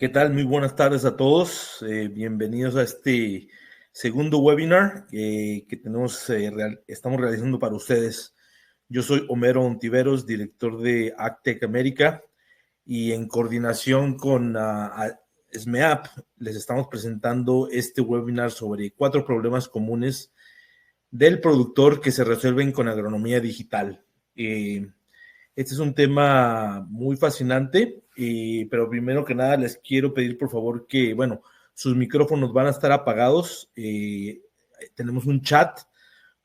¿Qué tal? Muy buenas tardes a todos. Bienvenidos a este segundo webinar que estamos realizando para ustedes. Yo soy Homero Ontiveros, director de Actec América, y en coordinación con SMEAP les estamos presentando este webinar sobre 4 problemas comunes del productor que se resuelven con agronomía digital. Este es un tema muy fascinante, pero primero que nada les quiero pedir por favor que, sus micrófonos van a estar apagados. Tenemos un chat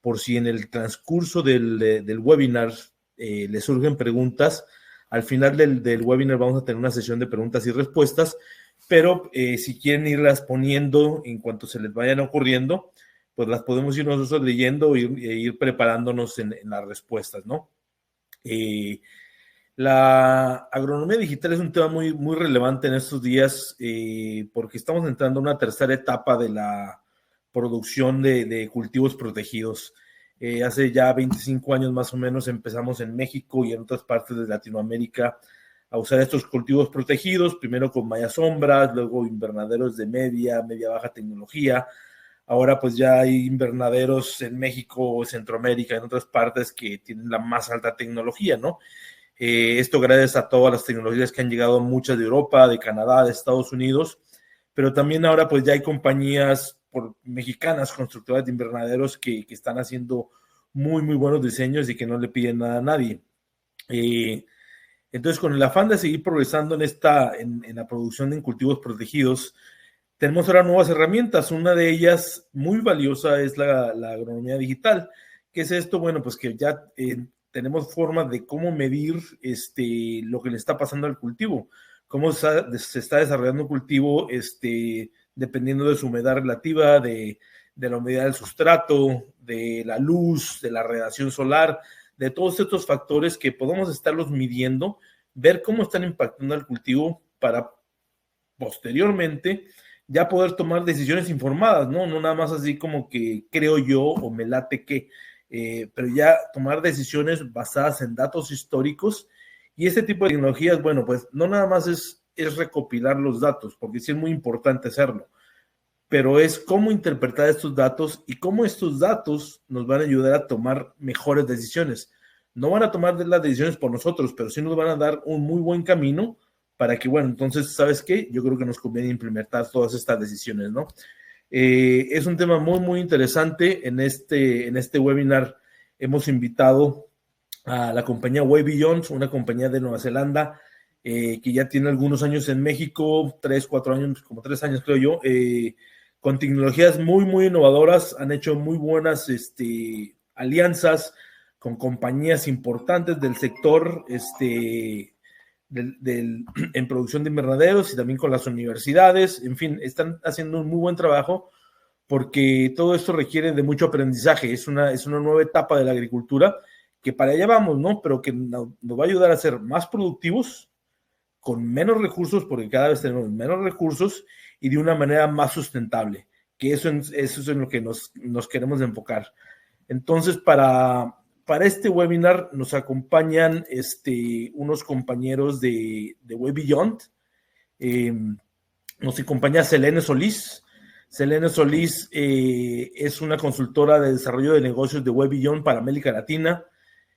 por si en el transcurso del webinar les surgen preguntas. Al final del webinar vamos a tener una sesión de preguntas y respuestas, pero si quieren irlas poniendo en cuanto se les vayan ocurriendo, pues las podemos ir nosotros leyendo e ir preparándonos en las respuestas, ¿no? La agronomía digital es un tema muy, muy relevante en estos días porque estamos entrando a una tercera etapa de la producción de cultivos protegidos. Hace ya 25 años más o menos empezamos en México y en otras partes de Latinoamérica a usar estos cultivos protegidos, primero con mallas sombras, luego invernaderos de media baja tecnología. Ahora pues ya hay invernaderos en México, Centroamérica, en otras partes que tienen la más alta tecnología, ¿no? Esto gracias a todas las tecnologías que han llegado muchas de Europa, de Canadá, de Estados Unidos, pero también ahora pues ya hay compañías mexicanas constructoras de invernaderos que están haciendo muy, muy buenos diseños y que no le piden nada a nadie. Entonces, con el afán de seguir progresando en la producción de cultivos protegidos, tenemos ahora nuevas herramientas. Una de ellas muy valiosa es la agronomía digital. ¿Qué es esto? Bueno, pues que ya tenemos formas de cómo medir lo que le está pasando al cultivo, cómo se está desarrollando un cultivo dependiendo de su humedad relativa, de la humedad del sustrato, de la luz, de la radiación solar, de todos estos factores que podemos estarlos midiendo, ver cómo están impactando al cultivo para posteriormente ya poder tomar decisiones informadas, ¿no? No nada más así como que creo yo o me late que, pero ya tomar decisiones basadas en datos históricos. Y este tipo de tecnologías, bueno, pues no nada más es recopilar los datos, porque sí es muy importante hacerlo, pero es cómo interpretar estos datos y cómo estos datos nos van a ayudar a tomar mejores decisiones. No van a tomar las decisiones por nosotros, pero sí nos van a dar un muy buen camino para que, bueno, entonces, ¿sabes qué? Yo creo que nos conviene implementar todas estas decisiones, ¿no? Es un tema muy, muy interesante. En este webinar hemos invitado a la compañía Way Beyond, una compañía de Nueva Zelanda que ya tiene algunos años en México, 3, 4 años, como 3 años creo yo, con tecnologías muy, muy innovadoras. Han hecho muy buenas alianzas con compañías importantes del sector en producción de invernaderos y también con las universidades. En fin, están haciendo un muy buen trabajo porque todo esto requiere de mucho aprendizaje. Es una nueva etapa de la agricultura que para allá vamos, ¿no? Pero que nos va a ayudar a ser más productivos, con menos recursos, porque cada vez tenemos menos recursos y de una manera más sustentable, que eso es en lo que nos queremos enfocar. Entonces, para este webinar nos acompañan unos compañeros de Way Beyond. Nos acompaña Selene Solís. Selene Solís es una consultora de desarrollo de negocios de Way Beyond para América Latina.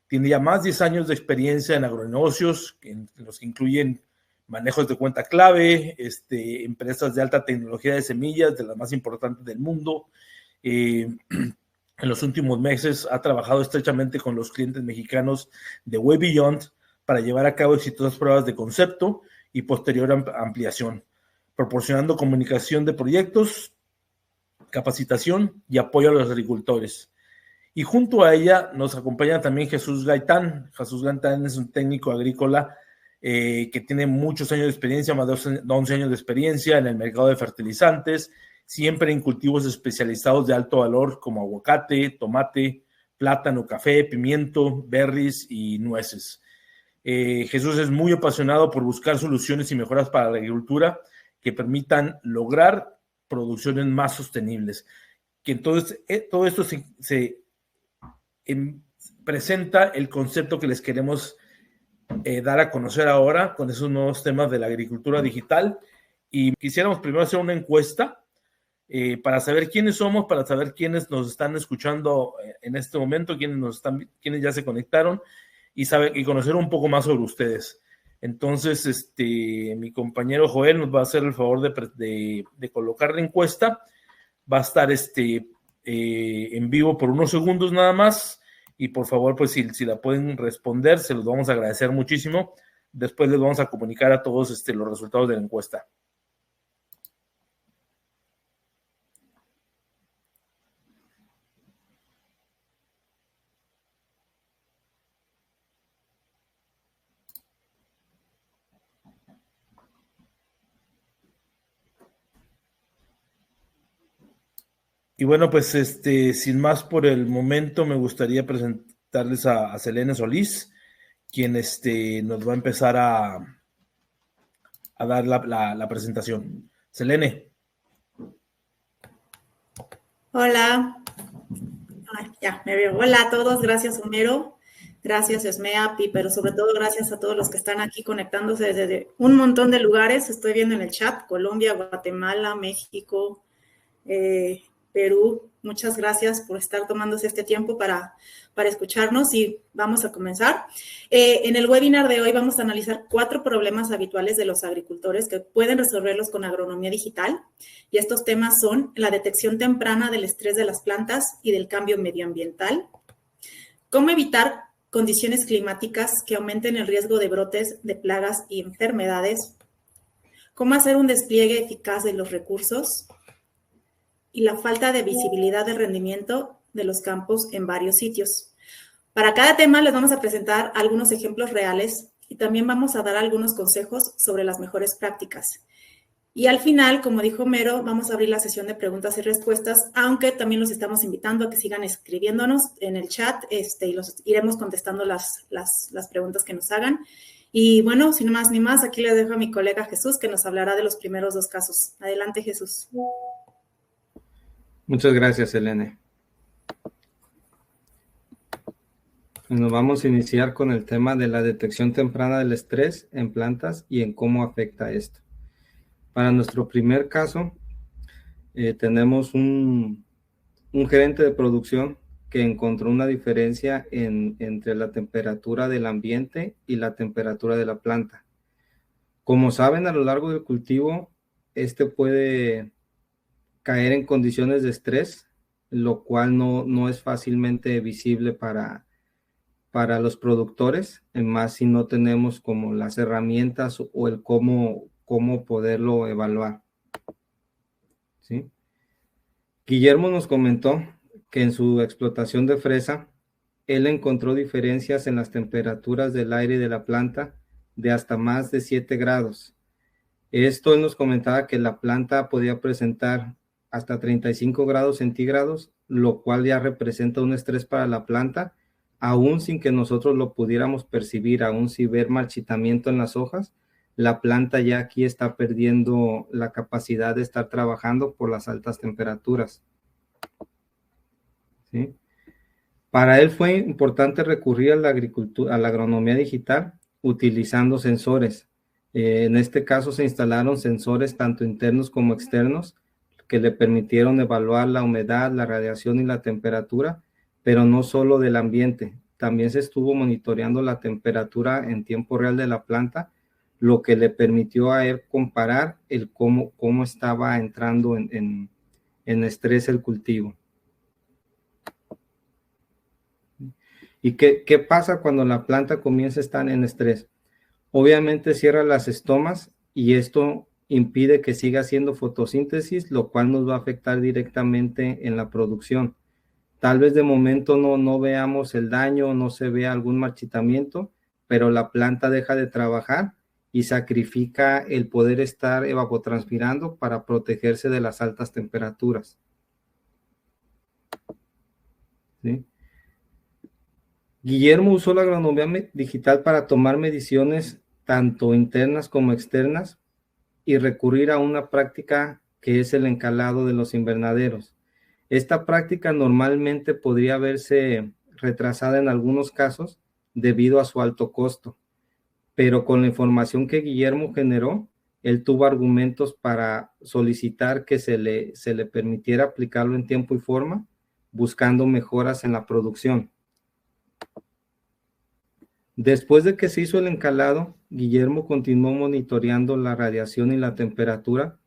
Tiene ya más de 10 años de experiencia en agronegocios, en los que incluyen manejos de cuenta clave, empresas de alta tecnología de semillas, de las más importantes del mundo. En los últimos meses ha trabajado estrechamente con los clientes mexicanos de Way Beyond para llevar a cabo exitosas pruebas de concepto y posterior ampliación, proporcionando comunicación de proyectos, capacitación y apoyo a los agricultores. Y junto a ella nos acompaña también Jesús Gaitán. Jesús Gaitán es un técnico agrícola que tiene muchos años de experiencia, más de 11 años de experiencia en el mercado de fertilizantes, siempre en cultivos especializados de alto valor como aguacate, tomate, plátano, café, pimiento, berries y nueces. Jesús es muy apasionado por buscar soluciones y mejoras para la agricultura que permitan lograr producciones más sostenibles. Que entonces todo esto se presenta el concepto que les queremos dar a conocer ahora con esos nuevos temas de la agricultura digital y quisiéramos primero hacer una encuesta para saber quiénes somos, para saber quiénes nos están escuchando en este momento, quiénes ya se conectaron y conocer un poco más sobre ustedes. Entonces, mi compañero Joel nos va a hacer el favor de colocar la encuesta. Va a estar en vivo por unos segundos nada más. Y por favor, pues si la pueden responder, se los vamos a agradecer muchísimo. Después les vamos a comunicar a todos los resultados de la encuesta. Y bueno, pues sin más por el momento, me gustaría presentarles a Selene Solís, quien nos va a empezar a dar la presentación. Selene. Hola. Ay, ya me veo. Hola a todos, gracias Homero, gracias Esmeapi, pero sobre todo gracias a todos los que están aquí conectándose desde un montón de lugares. Estoy viendo en el chat, Colombia, Guatemala, México, Perú. Muchas gracias por estar tomándose este tiempo para escucharnos y vamos a comenzar. En el webinar de hoy vamos a analizar 4 problemas habituales de los agricultores que pueden resolverlos con agronomía digital. Y estos temas son la detección temprana del estrés de las plantas y del cambio medioambiental, cómo evitar condiciones climáticas que aumenten el riesgo de brotes de plagas y enfermedades, cómo hacer un despliegue eficaz de los recursos, y la falta de visibilidad del rendimiento de los campos en varios sitios. Para cada tema les vamos a presentar algunos ejemplos reales y también vamos a dar algunos consejos sobre las mejores prácticas. Y al final, como dijo Homero, vamos a abrir la sesión de preguntas y respuestas, aunque también los estamos invitando a que sigan escribiéndonos en el chat y los iremos contestando las preguntas que nos hagan. Y bueno, sin más ni más, aquí les dejo a mi colega Jesús, que nos hablará de los primeros 2 casos. Adelante, Jesús. Muchas gracias, Selene. Nos vamos a iniciar con el tema de la detección temprana del estrés en plantas y en cómo afecta esto. Para nuestro primer caso, tenemos un gerente de producción que encontró una diferencia entre la temperatura del ambiente y la temperatura de la planta. Como saben, a lo largo del cultivo, puede caer en condiciones de estrés, lo cual no es fácilmente visible para los productores, más si no tenemos como las herramientas o el cómo poderlo evaluar. ¿Sí? Guillermo nos comentó que en su explotación de fresa, él encontró diferencias en las temperaturas del aire de la planta de hasta más de 7 grados. Esto él nos comentaba que la planta podía presentar hasta 35 grados centígrados, lo cual ya representa un estrés para la planta, aún sin que nosotros lo pudiéramos percibir, aún sin ver marchitamiento en las hojas, la planta ya aquí está perdiendo la capacidad de estar trabajando por las altas temperaturas. ¿Sí? Para él fue importante recurrir a la agronomía digital utilizando sensores. En este caso se instalaron sensores tanto internos como externos que le permitieron evaluar la humedad, la radiación y la temperatura, pero no solo del ambiente. También se estuvo monitoreando la temperatura en tiempo real de la planta, lo que le permitió a él comparar cómo estaba entrando en estrés el cultivo. ¿Y qué pasa cuando la planta comienza a estar en estrés? Obviamente cierra las estomas y esto impide que siga haciendo fotosíntesis, lo cual nos va a afectar directamente en la producción. Tal vez de momento no veamos el daño, no se vea algún marchitamiento, pero la planta deja de trabajar y sacrifica el poder estar evapotranspirando para protegerse de las altas temperaturas. ¿Sí? Guillermo usó la agronomía digital para tomar mediciones tanto internas como externas y recurrir a una práctica que es el encalado de los invernaderos. Esta práctica normalmente podría verse retrasada en algunos casos debido a su alto costo, pero con la información que Guillermo generó, él tuvo argumentos para solicitar que se le permitiera aplicarlo en tiempo y forma, buscando mejoras en la producción. Después de que se hizo el encalado, Guillermo continuó monitoreando la radiación y la temperatura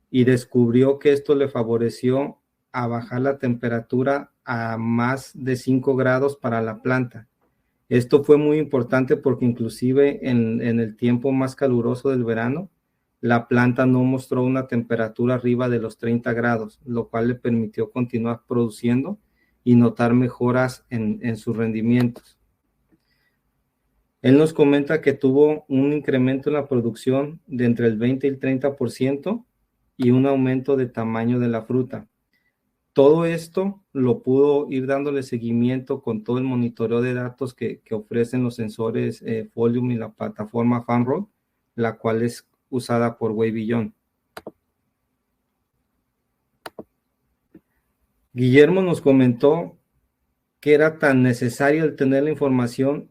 y descubrió que esto le favoreció a bajar la temperatura a más de 5 grados para la planta. Esto fue muy importante porque inclusive en el tiempo más caluroso del verano, la planta no mostró una temperatura arriba de los 30 grados, lo cual le permitió continuar produciendo y notar mejoras en sus rendimientos. Él nos comenta que tuvo un incremento en la producción de entre el 20 y el 30% y un aumento de tamaño de la fruta. Todo esto lo pudo ir dándole seguimiento con todo el monitoreo de datos que ofrecen los sensores Folium y la plataforma FarmRoad, la cual es usada por Way Beyond. Guillermo nos comentó que era tan necesario el tener la información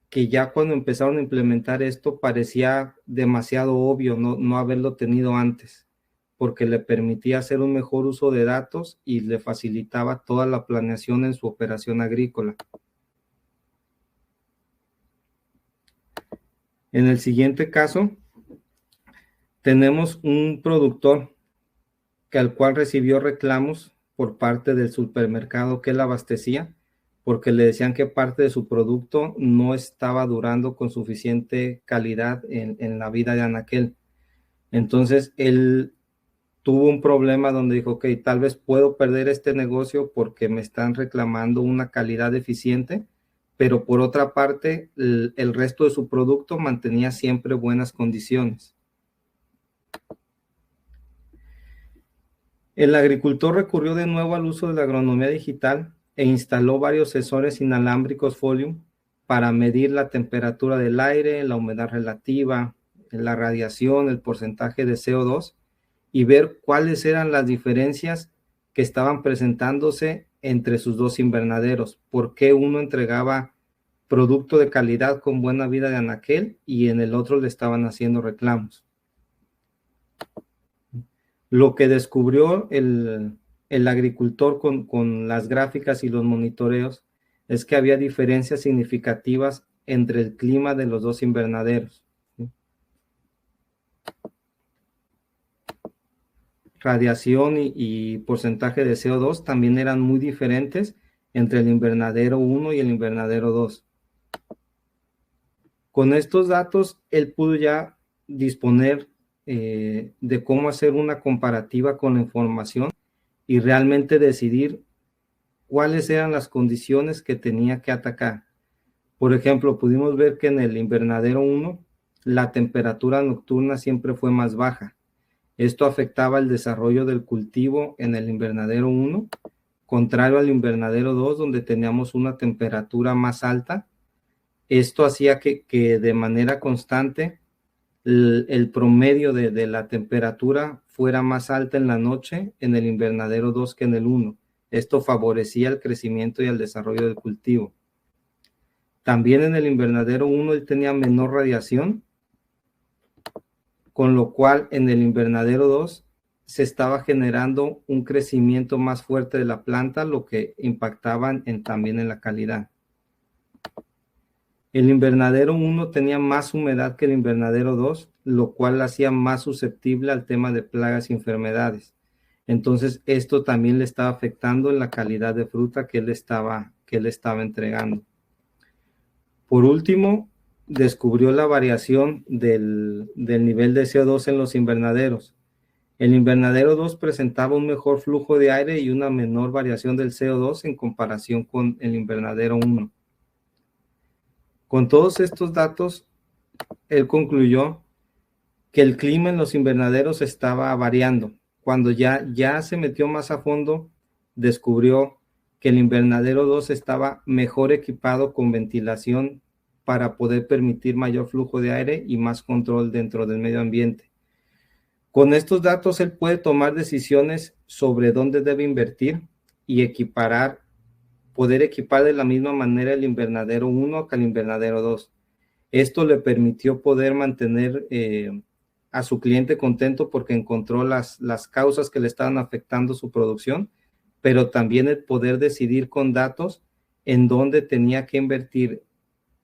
que ya cuando empezaron a implementar esto parecía demasiado obvio no haberlo tenido antes, porque le permitía hacer un mejor uso de datos y le facilitaba toda la planeación en su operación agrícola. En el siguiente caso, tenemos un productor al cual recibió reclamos por parte del supermercado que él abastecía, porque le decían que parte de su producto no estaba durando con suficiente calidad en la vida de anaquel. Entonces, él tuvo un problema donde dijo, ok, tal vez puedo perder este negocio porque me están reclamando una calidad deficiente, pero por otra parte, el resto de su producto mantenía siempre buenas condiciones. El agricultor recurrió de nuevo al uso de la agronomía digital e instaló varios sensores inalámbricos Folium para medir la temperatura del aire, la humedad relativa, la radiación, el porcentaje de CO2 y ver cuáles eran las diferencias que estaban presentándose entre sus dos invernaderos, por qué uno entregaba producto de calidad con buena vida de anaquel y en el otro le estaban haciendo reclamos. Lo que descubrió el agricultor con las gráficas y los monitoreos es que había diferencias significativas entre el clima de los dos invernaderos. Radiación y porcentaje de CO2 también eran muy diferentes entre el invernadero 1 y el invernadero 2. Con estos datos, él pudo ya disponer de cómo hacer una comparativa con la información y realmente decidir cuáles eran las condiciones que tenía que atacar. Por ejemplo, pudimos ver que en el invernadero 1 la temperatura nocturna siempre fue más baja. Esto afectaba el desarrollo del cultivo en el invernadero 1, contrario al invernadero 2, donde teníamos una temperatura más alta. Esto hacía que de manera constante el promedio de la temperatura fuera más alta en la noche en el invernadero 2 que en el 1. Esto favorecía el crecimiento y el desarrollo del cultivo. También en el invernadero 1 él tenía menor radiación, con lo cual en el invernadero 2 se estaba generando un crecimiento más fuerte de la planta, lo que impactaba también en la calidad. El invernadero 1 tenía más humedad que el invernadero 2, lo cual la hacía más susceptible al tema de plagas y enfermedades. Entonces, esto también le estaba afectando en la calidad de fruta que él estaba entregando. Por último, descubrió la variación del nivel de CO2 en los invernaderos. El invernadero 2 presentaba un mejor flujo de aire y una menor variación del CO2 en comparación con el invernadero 1. Con todos estos datos, él concluyó que el clima en los invernaderos estaba variando. Cuando ya se metió más a fondo, descubrió que el invernadero 2 estaba mejor equipado con ventilación para poder permitir mayor flujo de aire y más control dentro del medio ambiente. Con estos datos, él puede tomar decisiones sobre dónde debe invertir y poder equipar de la misma manera el invernadero 1 que el invernadero 2. Esto le permitió poder mantener a su cliente contento porque encontró las causas que le estaban afectando su producción, pero también el poder decidir con datos en dónde tenía que invertir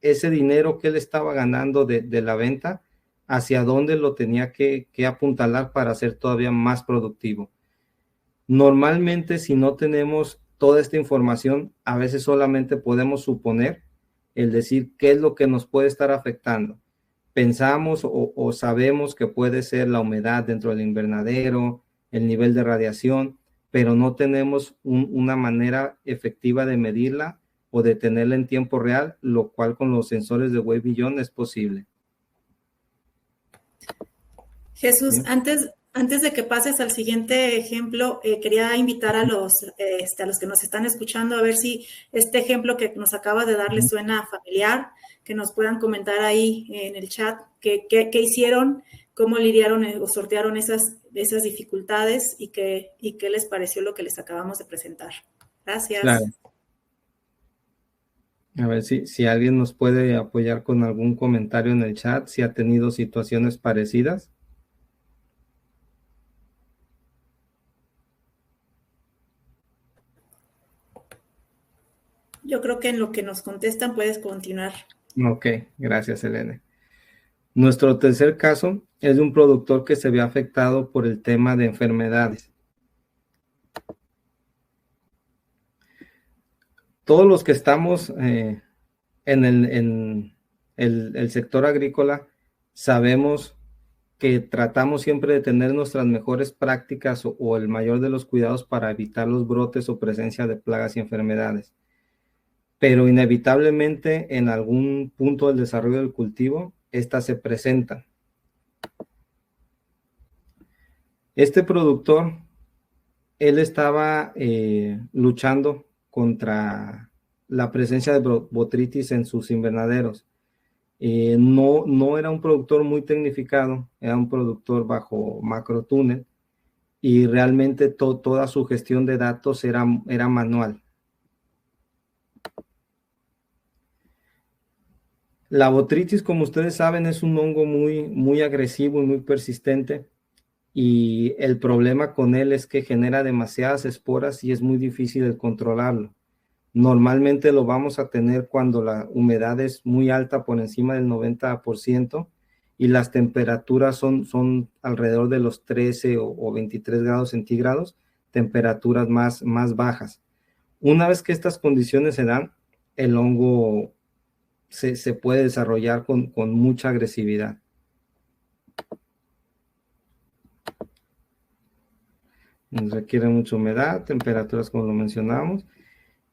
ese dinero que él estaba ganando de la venta, hacia dónde lo tenía que apuntalar para ser todavía más productivo. Normalmente, si no tenemos toda esta información, a veces solamente podemos suponer, el decir qué es lo que nos puede estar afectando. Pensamos o sabemos que puede ser la humedad dentro del invernadero, el nivel de radiación, pero no tenemos una manera efectiva de medirla o de tenerla en tiempo real, lo cual con los sensores de Wave Beyond es posible. Jesús, antes de que pases al siguiente ejemplo, quería invitar a los que nos están escuchando a ver si este ejemplo que nos acabas de dar les suena familiar, que nos puedan comentar ahí en el chat qué hicieron, cómo lidiaron o sortearon esas dificultades y qué les pareció lo que les acabamos de presentar. Gracias. Claro. A ver si alguien nos puede apoyar con algún comentario en el chat, si ha tenido situaciones parecidas. Yo creo que en lo que nos contestan puedes continuar. Ok, gracias, Elena. Nuestro tercer caso es de un productor que se ve afectado por el tema de enfermedades. Todos los que estamos en el sector agrícola sabemos que tratamos siempre de tener nuestras mejores prácticas o el mayor de los cuidados para evitar los brotes o presencia de plagas y enfermedades. Pero inevitablemente en algún punto del desarrollo del cultivo, estas se presentan. Este productor, él estaba luchando contra la presencia de botrytis en sus invernaderos. No era un productor muy tecnificado, era un productor bajo macrotúnel y realmente toda su gestión de datos era manual. La botrytis, como ustedes saben, es un hongo muy agresivo y muy persistente, y el problema con él es que genera demasiadas esporas y es muy difícil de controlarlo. Normalmente lo vamos a tener cuando la humedad es muy alta, por encima del 90%, y las temperaturas son alrededor de los 13 o 23 grados centígrados, temperaturas más bajas. Una vez que estas condiciones se dan, el hongo se puede desarrollar con mucha agresividad. Requiere mucha humedad, temperaturas como lo mencionamos,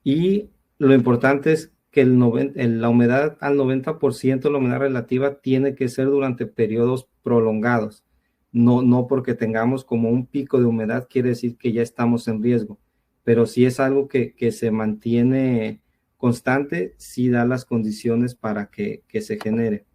y lo importante es que la humedad al 90%, la humedad relativa, tiene que ser durante periodos prolongados. No porque tengamos como un pico de humedad quiere decir que ya estamos en riesgo, pero si es algo que se mantiene constante, sí da las condiciones para que se genere.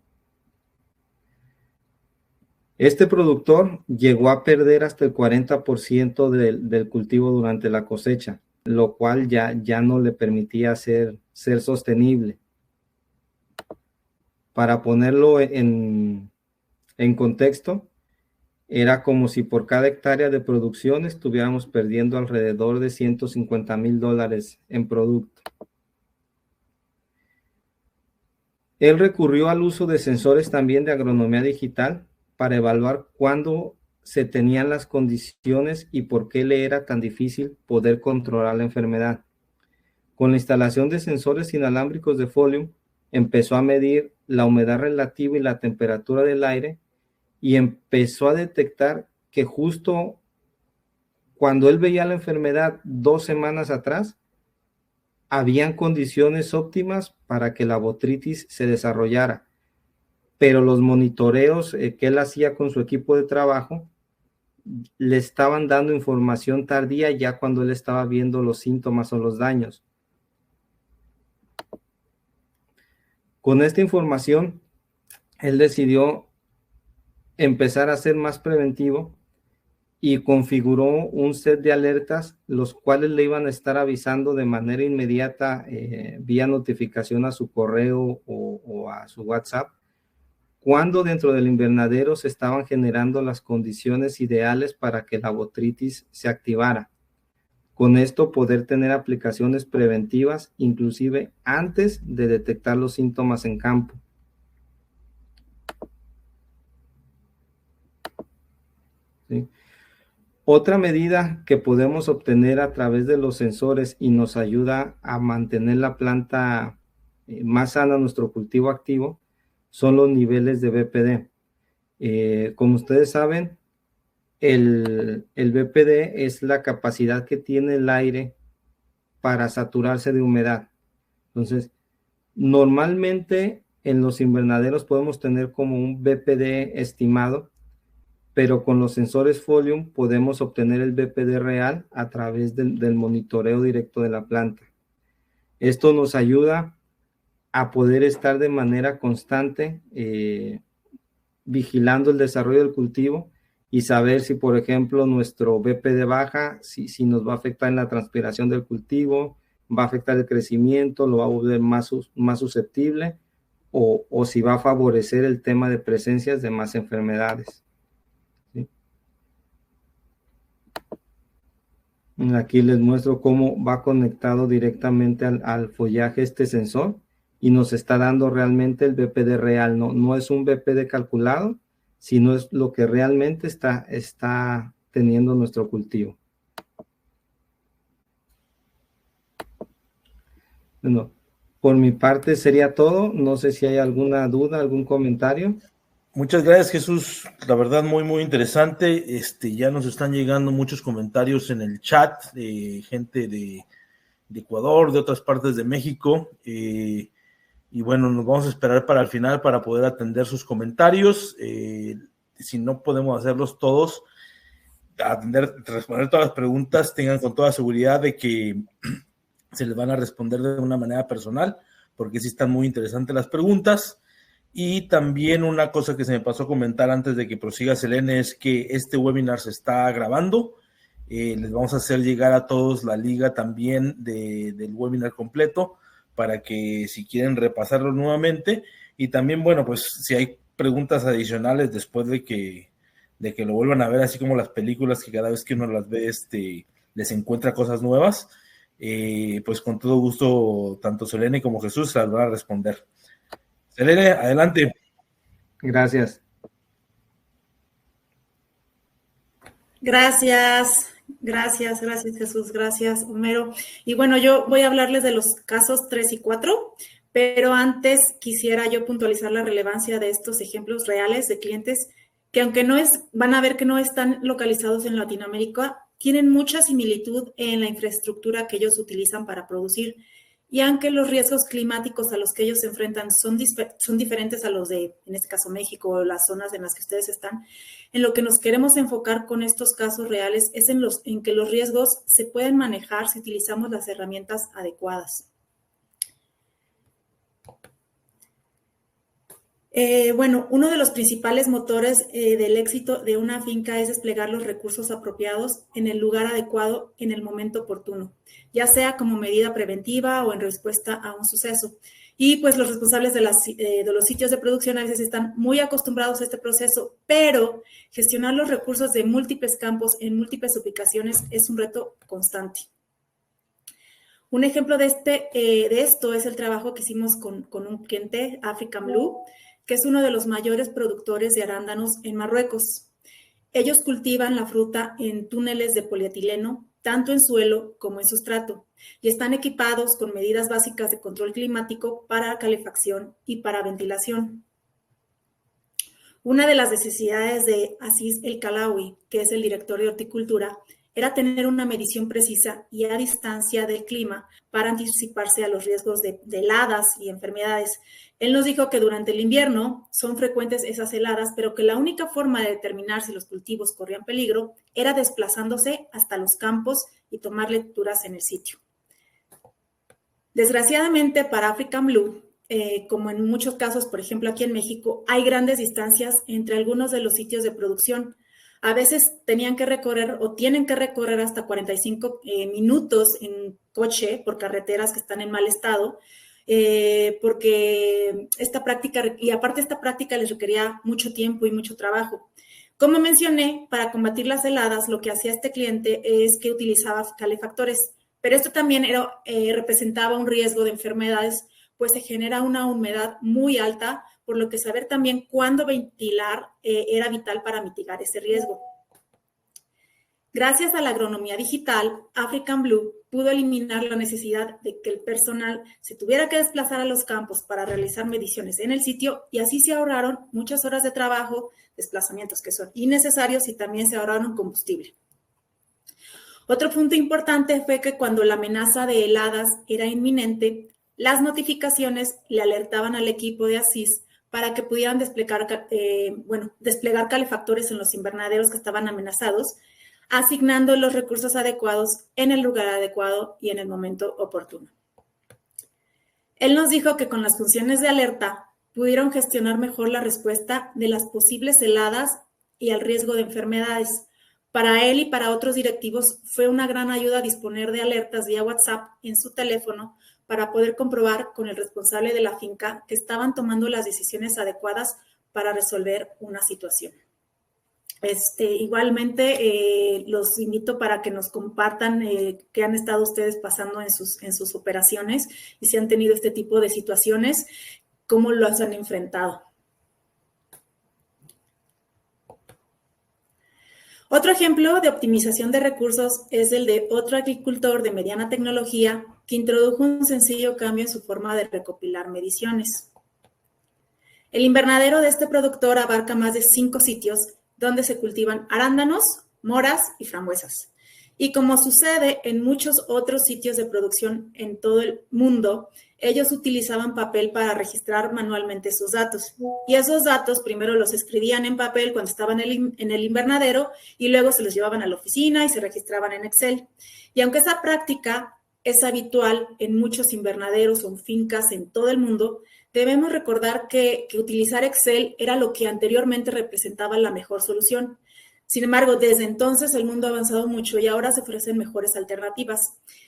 Este productor llegó a perder hasta el 40% del cultivo durante la cosecha, lo cual ya no le permitía ser sostenible. Para ponerlo en contexto, era como si por cada hectárea de producción estuviéramos perdiendo alrededor de $150,000 en producto. Él recurrió al uso de sensores también de agronomía digital para evaluar cuándo se tenían las condiciones y por qué le era tan difícil poder controlar la enfermedad. Con la instalación de sensores inalámbricos de Folium, empezó a medir la humedad relativa y la temperatura del aire y empezó a detectar que justo cuando él veía la enfermedad 2 semanas atrás, habían condiciones óptimas para que la botrytis se desarrollara, pero los monitoreos que él hacía con su equipo de trabajo le estaban dando información tardía ya cuando él estaba viendo los síntomas o los daños. Con esta información, él decidió empezar a ser más preventivo y configuró un set de alertas, los cuales le iban a estar avisando de manera inmediata vía notificación a su correo o a su WhatsApp, cuándo dentro del invernadero se estaban generando las condiciones ideales para que la botrytis se activara. Con esto poder tener aplicaciones preventivas, inclusive antes de detectar los síntomas en campo. ¿Sí? Otra medida que podemos obtener a través de los sensores y nos ayuda a mantener la planta más sana, nuestro cultivo activo, son los niveles de BPD. Como ustedes saben, el BPD es la capacidad que tiene el aire para saturarse de humedad. Entonces, normalmente en los invernaderos podemos tener como un BPD estimado, pero con los sensores Folium podemos obtener el BPD real a través del monitoreo directo de la planta. Esto nos ayuda a poder estar de manera constante vigilando el desarrollo del cultivo y saber si, por ejemplo, nuestro BPD baja, si nos va a afectar en la transpiración del cultivo, va a afectar el crecimiento, lo va a volver más susceptible o si va a favorecer el tema de presencias de más enfermedades. ¿Sí? Aquí les muestro cómo va conectado directamente al follaje este sensor y nos está dando realmente el BPD real, no es un BPD calculado, sino es lo que realmente está teniendo nuestro cultivo. Bueno, por mi parte sería todo. No sé si hay alguna duda, algún comentario. Muchas gracias, Jesús. La verdad, muy, muy interesante. Ya nos están llegando muchos comentarios en el chat de gente de Ecuador, de otras partes de México. Y bueno, nos vamos a esperar para el final para poder atender sus comentarios. Si no podemos hacerlos todos, responder todas las preguntas, tengan con toda seguridad de que se les van a responder de una manera personal, porque sí están muy interesantes las preguntas. Y también una cosa que se me pasó a comentar antes de que prosiga Selene es que este webinar se está grabando. Les vamos a hacer llegar a todos la liga también del webinar completo para que si quieren repasarlo nuevamente. Y también, bueno, pues si hay preguntas adicionales después de que lo vuelvan a ver, así como las películas que cada vez que uno las ve les encuentra cosas nuevas, pues con todo gusto tanto Selene como Jesús las van a responder. Selene, adelante. Gracias. Gracias Jesús, gracias Homero. Y bueno, yo voy a hablarles de los casos 3 y 4, pero antes quisiera yo puntualizar la relevancia de estos ejemplos reales de clientes que aunque van a ver que no están localizados en Latinoamérica, tienen mucha similitud en la infraestructura que ellos utilizan para producir. Y aunque los riesgos climáticos a los que ellos se enfrentan son diferentes a los de, en este caso, México o las zonas en las que ustedes están, en lo que nos queremos enfocar con estos casos reales es en que los riesgos se pueden manejar si utilizamos las herramientas adecuadas. Bueno, uno de los principales motores del éxito de una finca es desplegar los recursos apropiados en el lugar adecuado en el momento oportuno, ya sea como medida preventiva o en respuesta a un suceso. Y pues los responsables de los sitios de producción a veces están muy acostumbrados a este proceso, pero gestionar los recursos de múltiples campos en múltiples ubicaciones es un reto constante. Un ejemplo de esto es el trabajo que hicimos con un cliente, African Blue, que es uno de los mayores productores de arándanos en Marruecos. Ellos cultivan la fruta en túneles de polietileno, tanto en suelo como en sustrato, y están equipados con medidas básicas de control climático para calefacción y para ventilación. Una de las necesidades de Aziz El Kalawi, que es el director de horticultura, era tener una medición precisa y a distancia del clima para anticiparse a los riesgos de heladas y enfermedades. Él nos dijo que durante el invierno son frecuentes esas heladas, pero que la única forma de determinar si los cultivos corrían peligro era desplazándose hasta los campos y tomar lecturas en el sitio. Desgraciadamente para African Blue, como en muchos casos, por ejemplo aquí en México, hay grandes distancias entre algunos de los sitios de producción. A veces tenían que recorrer o tienen que recorrer hasta 45 minutos en coche por carreteras que están en mal estado porque esta práctica les requería mucho tiempo y mucho trabajo. Como mencioné, para combatir las heladas, lo que hacía este cliente es que utilizaba calefactores, pero esto también representaba un riesgo de enfermedades, pues se genera una humedad muy alta, por lo que saber también cuándo ventilar era vital para mitigar ese riesgo. Gracias a la agronomía digital, African Blue pudo eliminar la necesidad de que el personal se tuviera que desplazar a los campos para realizar mediciones en el sitio y así se ahorraron muchas horas de trabajo, desplazamientos que son innecesarios y también se ahorraron combustible. Otro punto importante fue que cuando la amenaza de heladas era inminente, las notificaciones le alertaban al equipo de ASIS para que pudieran desplegar calefactores en los invernaderos que estaban amenazados, asignando los recursos adecuados en el lugar adecuado y en el momento oportuno. Él nos dijo que con las funciones de alerta pudieron gestionar mejor la respuesta de las posibles heladas y al riesgo de enfermedades. Para él y para otros directivos fue una gran ayuda disponer de alertas vía WhatsApp en su teléfono para poder comprobar con el responsable de la finca que estaban tomando las decisiones adecuadas para resolver una situación. Igualmente, los invito para que nos compartan qué han estado ustedes pasando en sus operaciones y si han tenido este tipo de situaciones, cómo los han enfrentado. Otro ejemplo de optimización de recursos es el de otro agricultor de mediana tecnología que introdujo un sencillo cambio en su forma de recopilar mediciones. El invernadero de este productor abarca más de 5 sitios donde se cultivan arándanos, moras y frambuesas. Y como sucede en muchos otros sitios de producción en todo el mundo, ellos utilizaban papel para registrar manualmente sus datos. Y esos datos primero los escribían en papel cuando estaban en el invernadero y luego se los llevaban a la oficina y se registraban en Excel. Y aunque esa práctica es habitual en muchos invernaderos o en fincas en todo el mundo, debemos recordar que utilizar Excel era lo que anteriormente representaba la mejor solución. Sin embargo, desde entonces el mundo ha avanzado mucho y ahora se ofrecen mejores alternativas.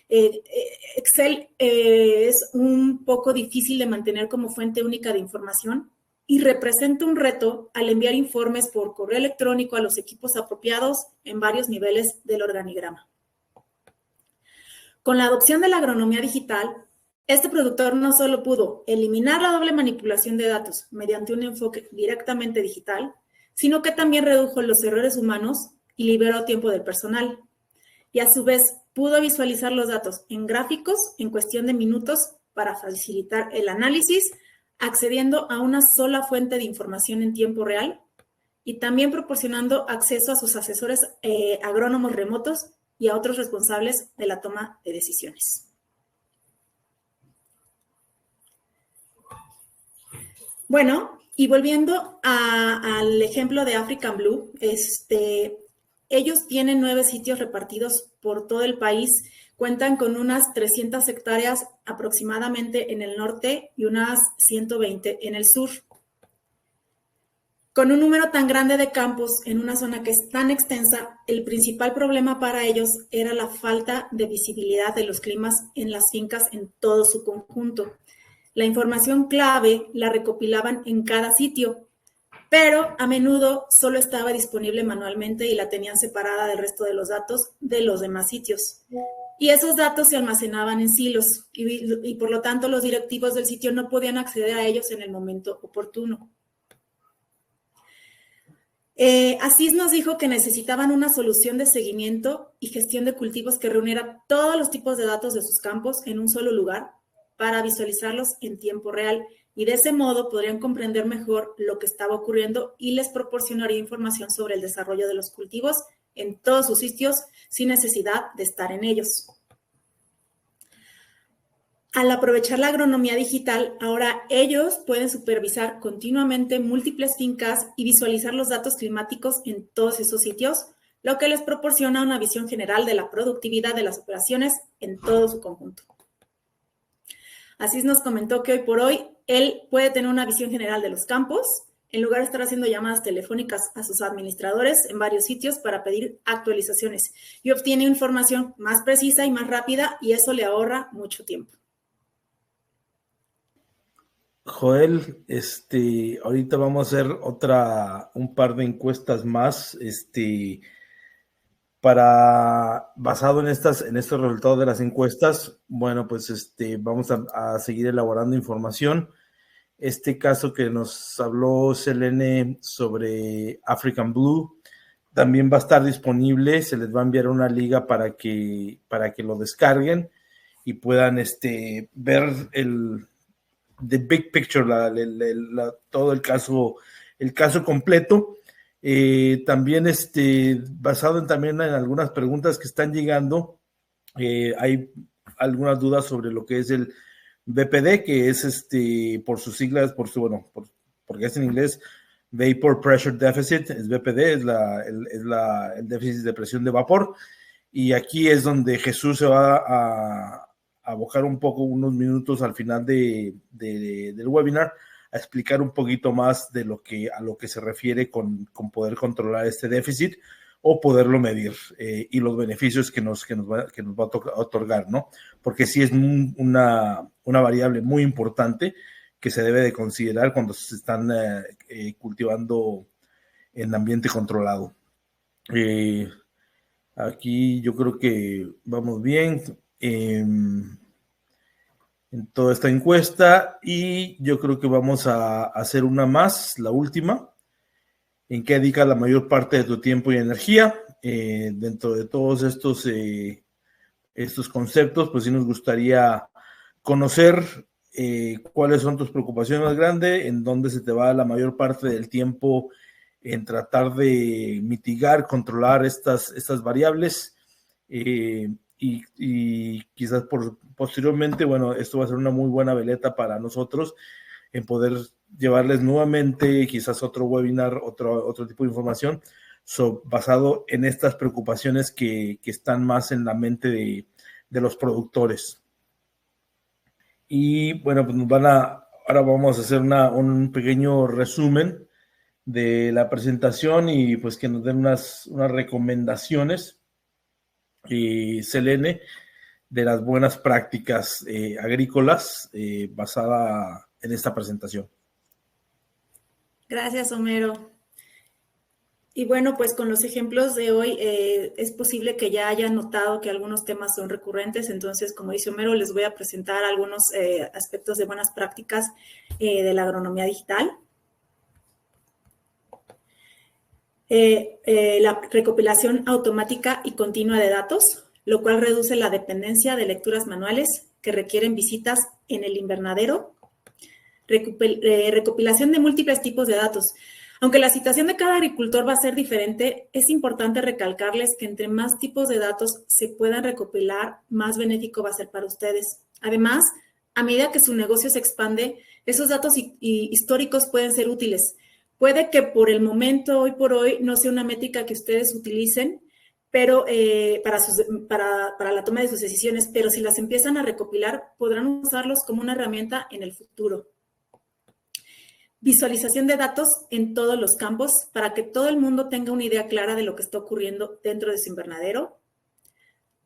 Excel es un poco difícil de mantener como fuente única de información y representa un reto al enviar informes por correo electrónico a los equipos apropiados en varios niveles del organigrama. Con la adopción de la agronomía digital, este productor no solo pudo eliminar la doble manipulación de datos mediante un enfoque directamente digital, sino que también redujo los errores humanos y liberó tiempo del personal. Y a su vez pudo visualizar los datos en gráficos en cuestión de minutos para facilitar el análisis, accediendo a una sola fuente de información en tiempo real y también proporcionando acceso a sus asesores agrónomos remotos y a otros responsables de la toma de decisiones. Bueno, y volviendo al ejemplo de African Blue, ellos tienen 9 sitios repartidos por todo el país, cuentan con unas 300 hectáreas aproximadamente en el norte y unas 120 en el sur. Con un número tan grande de campos en una zona que es tan extensa, el principal problema para ellos era la falta de visibilidad de los climas en las fincas en todo su conjunto. La información clave la recopilaban en cada sitio, pero a menudo solo estaba disponible manualmente y la tenían separada del resto de los datos de los demás sitios. Y esos datos se almacenaban en silos y por lo tanto los directivos del sitio no podían acceder a ellos en el momento oportuno. Asís nos dijo que necesitaban una solución de seguimiento y gestión de cultivos que reuniera todos los tipos de datos de sus campos en un solo lugar para visualizarlos en tiempo real y de ese modo podrían comprender mejor lo que estaba ocurriendo y les proporcionaría información sobre el desarrollo de los cultivos en todos sus sitios sin necesidad de estar en ellos. Al aprovechar la agronomía digital, ahora ellos pueden supervisar continuamente múltiples fincas y visualizar los datos climáticos en todos esos sitios, lo que les proporciona una visión general de la productividad de las operaciones en todo su conjunto. Asís nos comentó que hoy por hoy él puede tener una visión general de los campos, en lugar de estar haciendo llamadas telefónicas a sus administradores en varios sitios para pedir actualizaciones y obtiene información más precisa y más rápida y eso le ahorra mucho tiempo. Joel, ahorita vamos a hacer un par de encuestas más, basado en estos resultados de las encuestas. Bueno, pues vamos a seguir elaborando información. Este caso que nos habló Selene sobre African Blue también va a estar disponible. Se les va a enviar una liga para que lo descarguen y puedan ver the big picture, todo el caso completo. También basado también en algunas preguntas que están llegando, hay algunas dudas sobre lo que es el BPD, que es por sus siglas, porque es en inglés, Vapor Pressure Deficit, es BPD, es el déficit de presión de vapor. Y aquí es donde Jesús se va a abocar unos minutos al final del webinar, a explicar un poquito más a lo que se refiere con poder controlar este déficit o poderlo medir, y los beneficios que nos va a otorgar, ¿no? Porque sí es una variable muy importante que se debe de considerar cuando se están cultivando en ambiente controlado. Aquí yo creo que vamos bien en toda esta encuesta, y yo creo que vamos a hacer una más, la última. ¿En qué dedicas la mayor parte de tu tiempo y energía? Dentro de todos estos conceptos, pues sí nos gustaría conocer cuáles son tus preocupaciones más grandes, en dónde se te va la mayor parte del tiempo en tratar de mitigar, controlar estas variables, y quizás posteriormente, bueno, esto va a ser una muy buena veleta para nosotros en poder llevarles nuevamente quizás otro webinar, otro tipo de información basado en estas preocupaciones que están más en la mente de los productores. Y bueno, pues ahora vamos a hacer un pequeño resumen de la presentación, y pues que nos den unas recomendaciones, Selene, de las buenas prácticas agrícolas basada en esta presentación. Gracias, Homero. Y bueno, pues con los ejemplos de hoy es posible que ya hayan notado que algunos temas son recurrentes. Entonces, como dice Homero, les voy a presentar algunos aspectos de buenas prácticas de la agronomía digital. La recopilación automática y continua de datos, lo cual reduce la dependencia de lecturas manuales que requieren visitas en el invernadero. Recopilación de múltiples tipos de datos. Aunque la situación de cada agricultor va a ser diferente, es importante recalcarles que entre más tipos de datos se puedan recopilar, más benéfico va a ser para ustedes. Además, a medida que su negocio se expande, esos datos históricos pueden ser útiles. Puede que por el momento, hoy por hoy, no sea una métrica que ustedes utilicen, pero para la toma de sus decisiones, pero si las empiezan a recopilar, podrán usarlos como una herramienta en el futuro. Visualización de datos en todos los campos para que todo el mundo tenga una idea clara de lo que está ocurriendo dentro de su invernadero.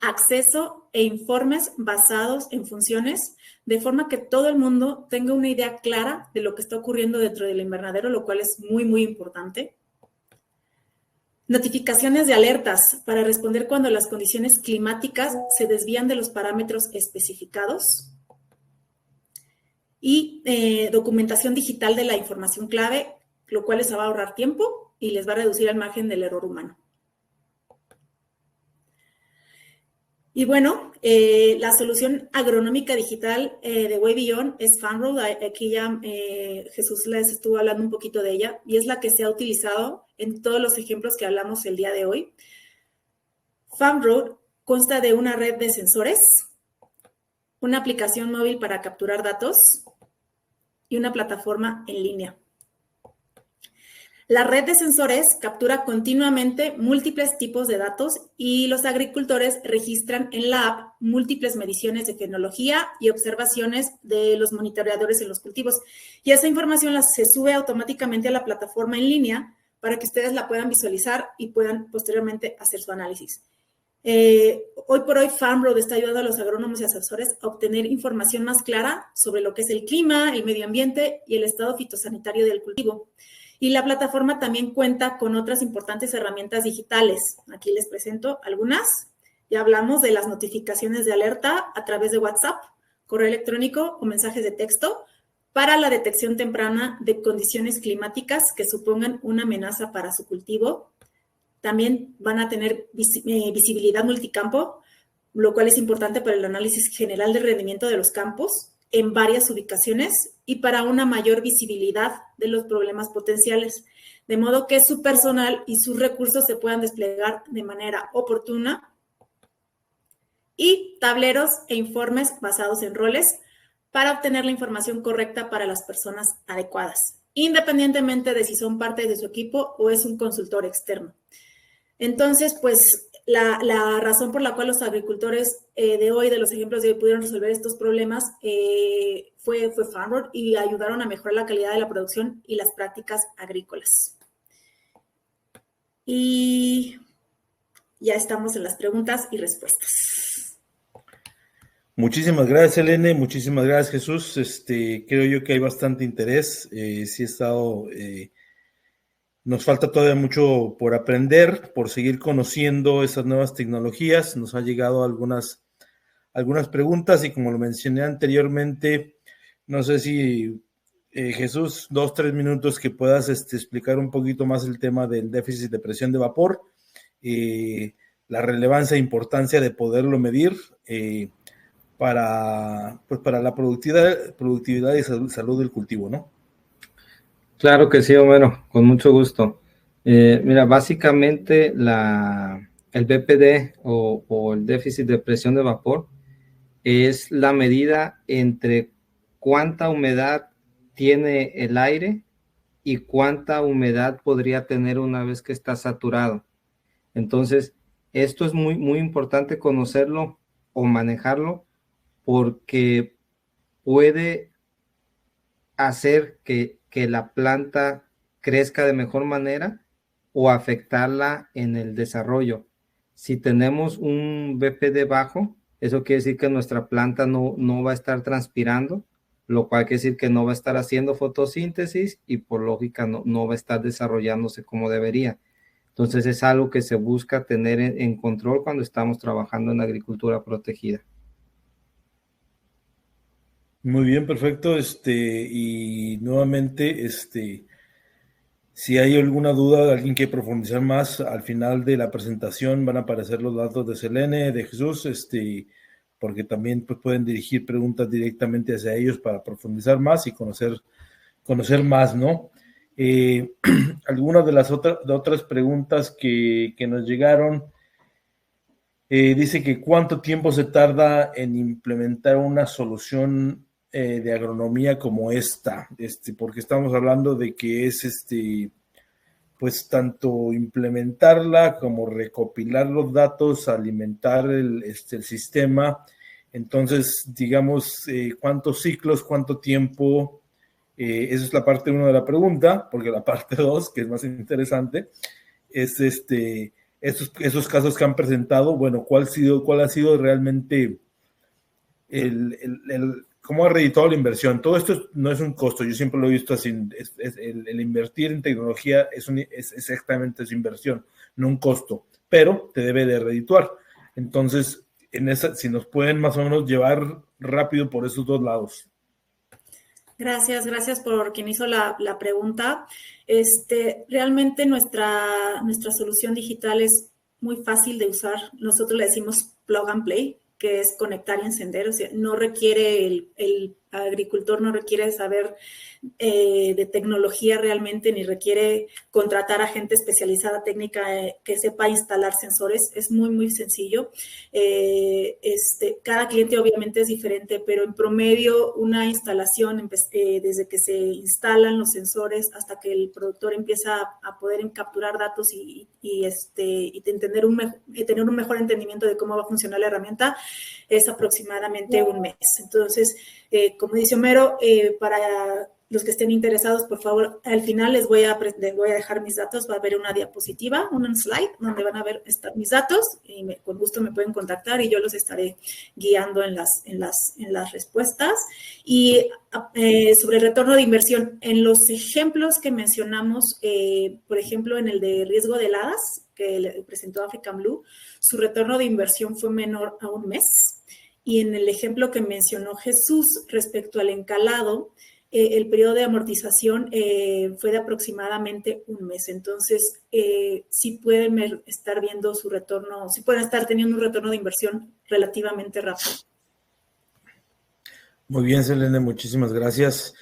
Acceso e informes basados en funciones, de forma que todo el mundo tenga una idea clara de lo que está ocurriendo dentro del invernadero, lo cual es muy, muy importante. Notificaciones de alertas para responder cuando las condiciones climáticas se desvían de los parámetros especificados. Y documentación digital de la información clave, lo cual les va a ahorrar tiempo y les va a reducir el margen del error humano. Y bueno, la solución agronómica digital de Way Beyond es FarmRoad. Aquí ya Jesús les estuvo hablando un poquito de ella, y es la que se ha utilizado en todos los ejemplos que hablamos el día de hoy. FarmRoad consta de una red de sensores, una aplicación móvil para capturar datos y una plataforma en línea. La red de sensores captura continuamente múltiples tipos de datos y los agricultores registran en la app múltiples mediciones de fenología y observaciones de los monitoreadores en los cultivos. Y esa información se sube automáticamente a la plataforma en línea para que ustedes la puedan visualizar y puedan posteriormente hacer su análisis. Hoy por hoy, FarmRoad está ayudando a los agrónomos y asesores a obtener información más clara sobre lo que es el clima, el medio ambiente y el estado fitosanitario del cultivo. Y la plataforma también cuenta con otras importantes herramientas digitales. Aquí les presento algunas. Ya hablamos de las notificaciones de alerta a través de WhatsApp, correo electrónico o mensajes de texto para la detección temprana de condiciones climáticas que supongan una amenaza para su cultivo. También van a tener visibilidad multicampo, lo cual es importante para el análisis general del rendimiento de los campos en varias ubicaciones y para una mayor visibilidad de los problemas potenciales, de modo que su personal y sus recursos se puedan desplegar de manera oportuna. Y tableros e informes basados en roles para obtener la información correcta para las personas adecuadas, independientemente de si son parte de su equipo o es un consultor externo. Entonces, pues, la razón por la cual los agricultores de hoy, de los ejemplos de hoy, pudieron resolver estos problemas fue FarmRoad y ayudaron a mejorar la calidad de la producción y las prácticas agrícolas. Y ya estamos en las preguntas y respuestas. Muchísimas gracias, Elene. Muchísimas gracias, Jesús. Creo yo que hay bastante interés. Sí he estado... Nos falta todavía mucho por aprender, por seguir conociendo esas nuevas tecnologías. Nos han llegado algunas preguntas y como lo mencioné anteriormente, no sé si Jesús, 2-3 minutos que puedas explicar un poquito más el tema del déficit de presión de vapor, la relevancia e importancia de poderlo medir para la productividad y salud del cultivo, ¿no? Claro que sí, Homero, con mucho gusto. Mira, básicamente el BPD o el déficit de presión de vapor es la medida entre cuánta humedad tiene el aire y cuánta humedad podría tener una vez que está saturado. Entonces, esto es muy, muy importante conocerlo o manejarlo porque puede hacer que la planta crezca de mejor manera o afectarla en el desarrollo. Si tenemos un BPD bajo, eso quiere decir que nuestra planta no va a estar transpirando, lo cual quiere decir que no va a estar haciendo fotosíntesis y por lógica no va a estar desarrollándose como debería. Entonces es algo que se busca tener en control cuando estamos trabajando en agricultura protegida. Muy bien, perfecto. Y nuevamente, si hay alguna duda, alguien que profundizar más, al final de la presentación van a aparecer los datos de Selene, de Jesús, porque también pues, pueden dirigir preguntas directamente hacia ellos para profundizar más y conocer más, ¿no? Algunas de las otras preguntas que nos llegaron, dice que cuánto tiempo se tarda en implementar una solución de agronomía como esta, porque estamos hablando de que es pues tanto implementarla como recopilar los datos, alimentar el sistema. Entonces, digamos, ¿cuántos ciclos, cuánto tiempo? Esa es la parte 1 de la pregunta, porque la parte 2, que es más interesante, es esos casos que han presentado, bueno, ¿cuál ha sido realmente cómo ha redituado la inversión? Todo esto no es un costo, yo siempre lo he visto así, el invertir en tecnología es exactamente esa inversión, no un costo, pero te debe de redituar. Entonces, si nos pueden más o menos llevar rápido por esos dos lados. Gracias por quien hizo la pregunta. Realmente nuestra solución digital es muy fácil de usar. Nosotros le decimos plug and play, que es conectar y encender. O sea, no requiere el agricultor no requiere saber de tecnología realmente, ni requiere contratar a gente especializada técnica que sepa instalar sensores. Es muy, muy sencillo. Cada cliente obviamente es diferente, pero en promedio una instalación, desde que se instalan los sensores hasta que el productor empieza a poder capturar datos y tener un mejor entendimiento de cómo va a funcionar la herramienta, es aproximadamente un mes. Entonces, como dice Homero, para los que estén interesados, por favor, al final les voy a dejar mis datos, va a haber una diapositiva, un slide, donde van a ver mis datos, y con gusto me pueden contactar y yo los estaré guiando en las respuestas. Y sobre el retorno de inversión, en los ejemplos que mencionamos, por ejemplo, en el de riesgo de heladas, que le presentó African Blue, su retorno de inversión fue menor a un mes. Y en el ejemplo que mencionó Jesús respecto al encalado, el periodo de amortización fue de aproximadamente un mes. Entonces, sí pueden estar viendo su retorno, sí pueden estar teniendo un retorno de inversión relativamente rápido. Muy bien, Selene, muchísimas gracias.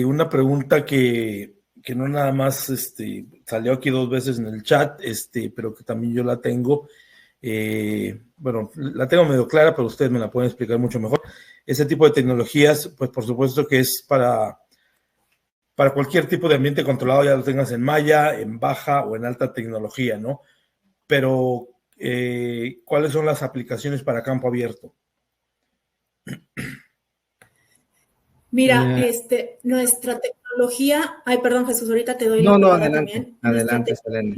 Una pregunta que no nada más salió aquí 2 veces en el chat, pero que también yo la tengo. Bueno, la tengo medio clara, pero ustedes me la pueden explicar mucho mejor. Ese tipo de tecnologías, pues por supuesto que es para cualquier tipo de ambiente controlado, ya lo tengas en malla, en baja o en alta tecnología, ¿no? Pero, ¿cuáles son las aplicaciones para campo abierto? Mira, nuestra tecnología, perdón, Jesús, ahorita te doy la palabra también. Adelante, Selene.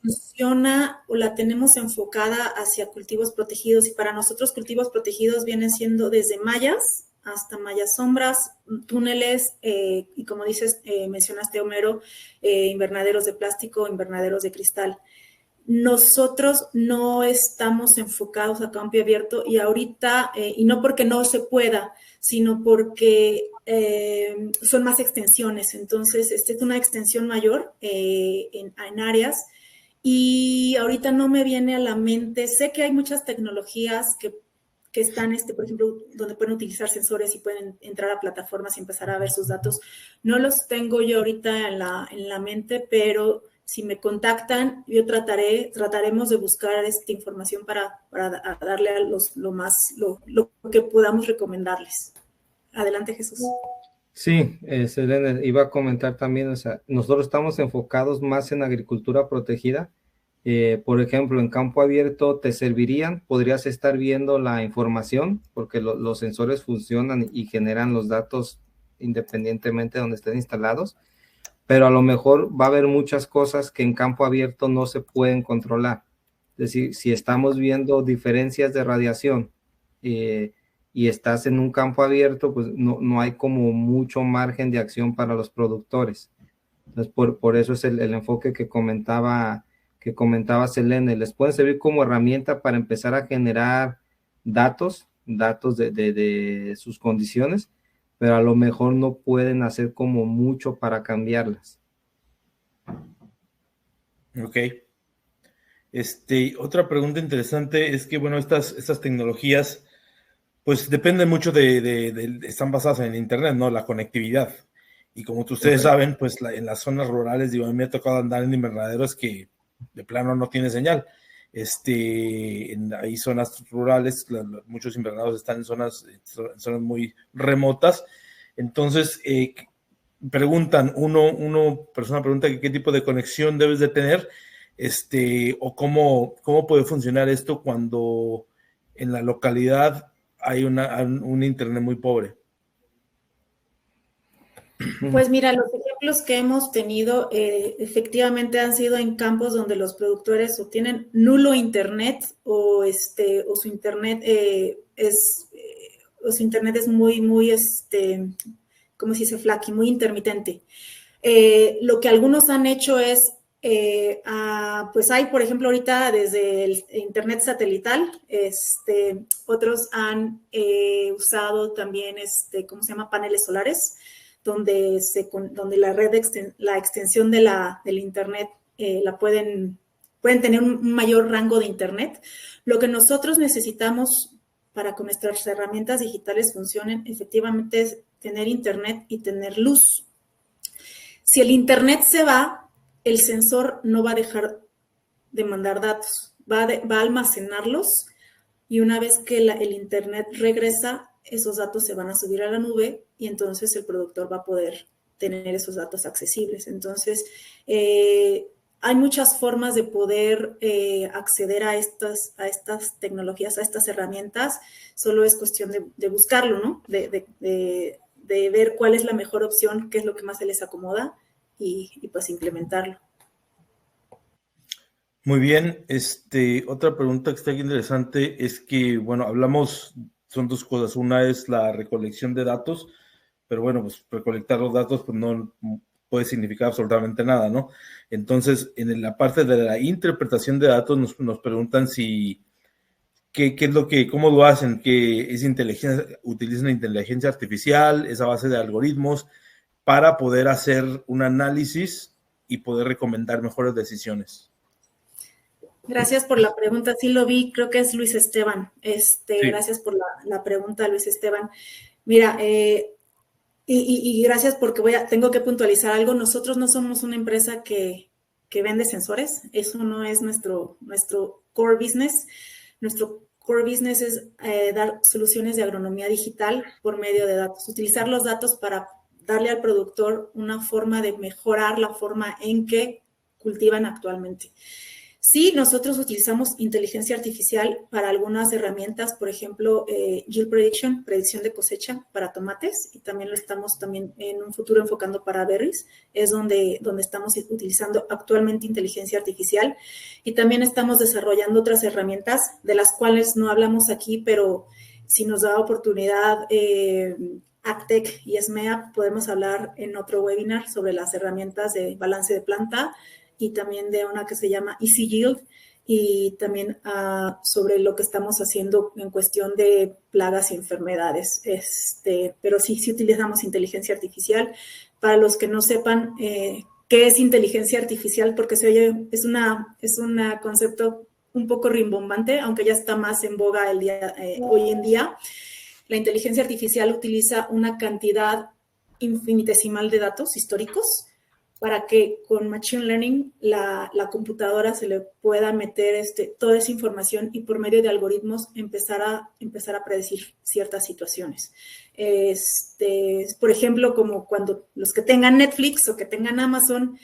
Funciona o la tenemos enfocada hacia cultivos protegidos, y para nosotros cultivos protegidos vienen siendo desde mallas hasta mallas sombras, túneles, y como dices, mencionaste, Homero, invernaderos de plástico, invernaderos de cristal. Nosotros no estamos enfocados a campo abierto, y ahorita, y no porque no se pueda, sino porque son más extensiones. Entonces, esta es una extensión mayor en áreas. Y ahorita no me viene a la mente, sé que hay muchas tecnologías que están, por ejemplo, donde pueden utilizar sensores y pueden entrar a plataformas y empezar a ver sus datos. No los tengo yo ahorita en la mente, pero si me contactan, yo trataremos de buscar esta información para darle a lo que podamos recomendarles. Adelante, Jesús. Sí, Selene, iba a comentar también, o sea, nosotros estamos enfocados más en agricultura protegida. Por ejemplo, en campo abierto te servirían, podrías estar viendo la información, porque los sensores funcionan y generan los datos independientemente de donde estén instalados, pero a lo mejor va a haber muchas cosas que en campo abierto no se pueden controlar. Es decir, si estamos viendo diferencias de radiación, y estás en un campo abierto, pues no hay como mucho margen de acción para los productores. Entonces, por eso es el enfoque que comentaba Selene. Les pueden servir como herramienta para empezar a generar datos de sus condiciones, pero a lo mejor no pueden hacer como mucho para cambiarlas. Ok. Otra pregunta interesante es que, bueno, estas tecnologías pues depende mucho están basadas en Internet, ¿no? La conectividad. Y como ustedes saben, pues en las zonas rurales, digo, a mí me ha tocado andar en invernaderos que de plano no tiene señal. Hay zonas rurales, muchos invernaderos están en zonas muy remotas. Entonces, persona pregunta qué tipo de conexión debes de tener, o cómo puede funcionar esto cuando en la localidad hay un internet muy pobre. Pues mira, los ejemplos que hemos tenido efectivamente han sido en campos donde los productores o tienen nulo internet o su internet es muy ¿cómo se dice? Flaky, muy intermitente. Lo que algunos han hecho es pues hay, por ejemplo, ahorita desde el internet satelital, otros han usado también, ¿cómo se llama? Paneles solares, donde la extensión del internet pueden tener un mayor rango de internet. Lo que nosotros necesitamos para que nuestras herramientas digitales funcionen efectivamente es tener internet y tener luz. Si el internet se va, el sensor no va a dejar de mandar datos, va a almacenarlos, y una vez que el internet regresa, esos datos se van a subir a la nube y entonces el productor va a poder tener esos datos accesibles. Entonces, hay muchas formas de poder acceder a estas tecnologías, a estas herramientas, solo es cuestión de buscarlo, ¿no? De de ver cuál es la mejor opción, qué es lo que más se les acomoda y pues implementarlo. Muy bien, otra pregunta que está aquí interesante es que, bueno, son dos cosas. Una es la recolección de datos, pero bueno, pues recolectar los datos pues no puede significar absolutamente nada, ¿no? Entonces, en la parte de la interpretación de datos nos preguntan qué es cómo lo hacen, que es utilizan inteligencia artificial, esa base de algoritmos para poder hacer un análisis y poder recomendar mejores decisiones. Gracias por la pregunta, sí lo vi, creo que es Luis Esteban. Sí. Gracias por la pregunta, Luis Esteban. Mira, y gracias porque tengo que puntualizar algo. Nosotros no somos una empresa que vende sensores, eso no es nuestro core business. Nuestro core business es dar soluciones de agronomía digital por medio de datos, utilizar los datos para darle al productor una forma de mejorar la forma en que cultivan actualmente. Sí, nosotros utilizamos inteligencia artificial para algunas herramientas, por ejemplo, yield prediction, predicción de cosecha para tomates, y también lo estamos también en un futuro enfocando para berries, es donde estamos utilizando actualmente inteligencia artificial, y también estamos desarrollando otras herramientas de las cuales no hablamos aquí, pero si nos da oportunidad AgTech y SMEA, podemos hablar en otro webinar sobre las herramientas de balance de planta, y también de una que se llama Easy Yield, y también sobre lo que estamos haciendo en cuestión de plagas y enfermedades. Pero sí utilizamos inteligencia artificial. Para los que no sepan qué es inteligencia artificial, porque es un concepto un poco rimbombante, aunque ya está más en boga hoy en día. La inteligencia artificial utiliza una cantidad infinitesimal de datos históricos para que con Machine Learning la computadora se le pueda meter toda esa información y por medio de algoritmos empezar a predecir ciertas situaciones. Por ejemplo, como cuando los que tengan Netflix o que tengan Amazon,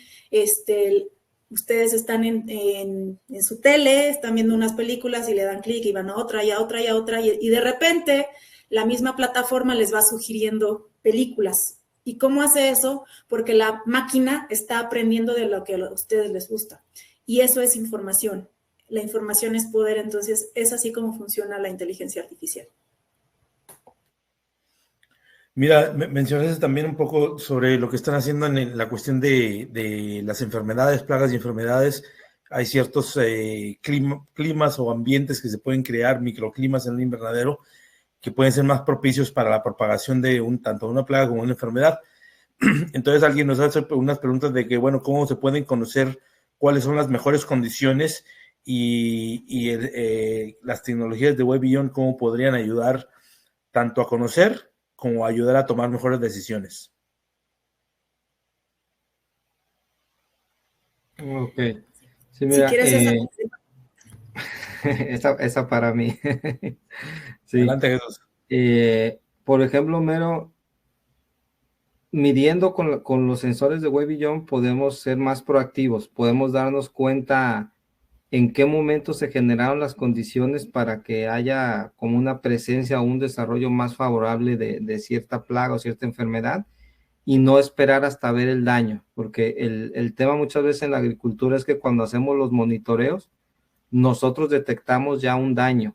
ustedes están en su tele, están viendo unas películas y le dan clic y van a otra y a otra y a otra, y de repente la misma plataforma les va sugiriendo películas. ¿Y cómo hace eso? Porque la máquina está aprendiendo de lo que a ustedes les gusta. Y eso es información. La información es poder, entonces es así como funciona la inteligencia artificial. Mira, mencionaste también un poco sobre lo que están haciendo en la cuestión de las enfermedades, plagas y enfermedades. Hay ciertos climas o ambientes que se pueden crear, microclimas en el invernadero, que pueden ser más propicios para la propagación de tanto una plaga como una enfermedad. Entonces alguien nos hace unas preguntas de que, bueno, ¿cómo se pueden conocer cuáles son las mejores condiciones y las tecnologías de WebBeyond, cómo podrían ayudar tanto a conocer como a ayudar a tomar mejores decisiones? Ok. Sí, mira, si quieres esa para mí. Sí. Adelante, Jesús. Por ejemplo, Mero, midiendo con los sensores de WebBeyond podemos ser más proactivos, podemos darnos cuenta en qué momento se generaron las condiciones para que haya como una presencia o un desarrollo más favorable de cierta plaga o cierta enfermedad, y no esperar hasta ver el daño, porque el tema muchas veces en la agricultura es que cuando hacemos los monitoreos, nosotros detectamos ya un daño,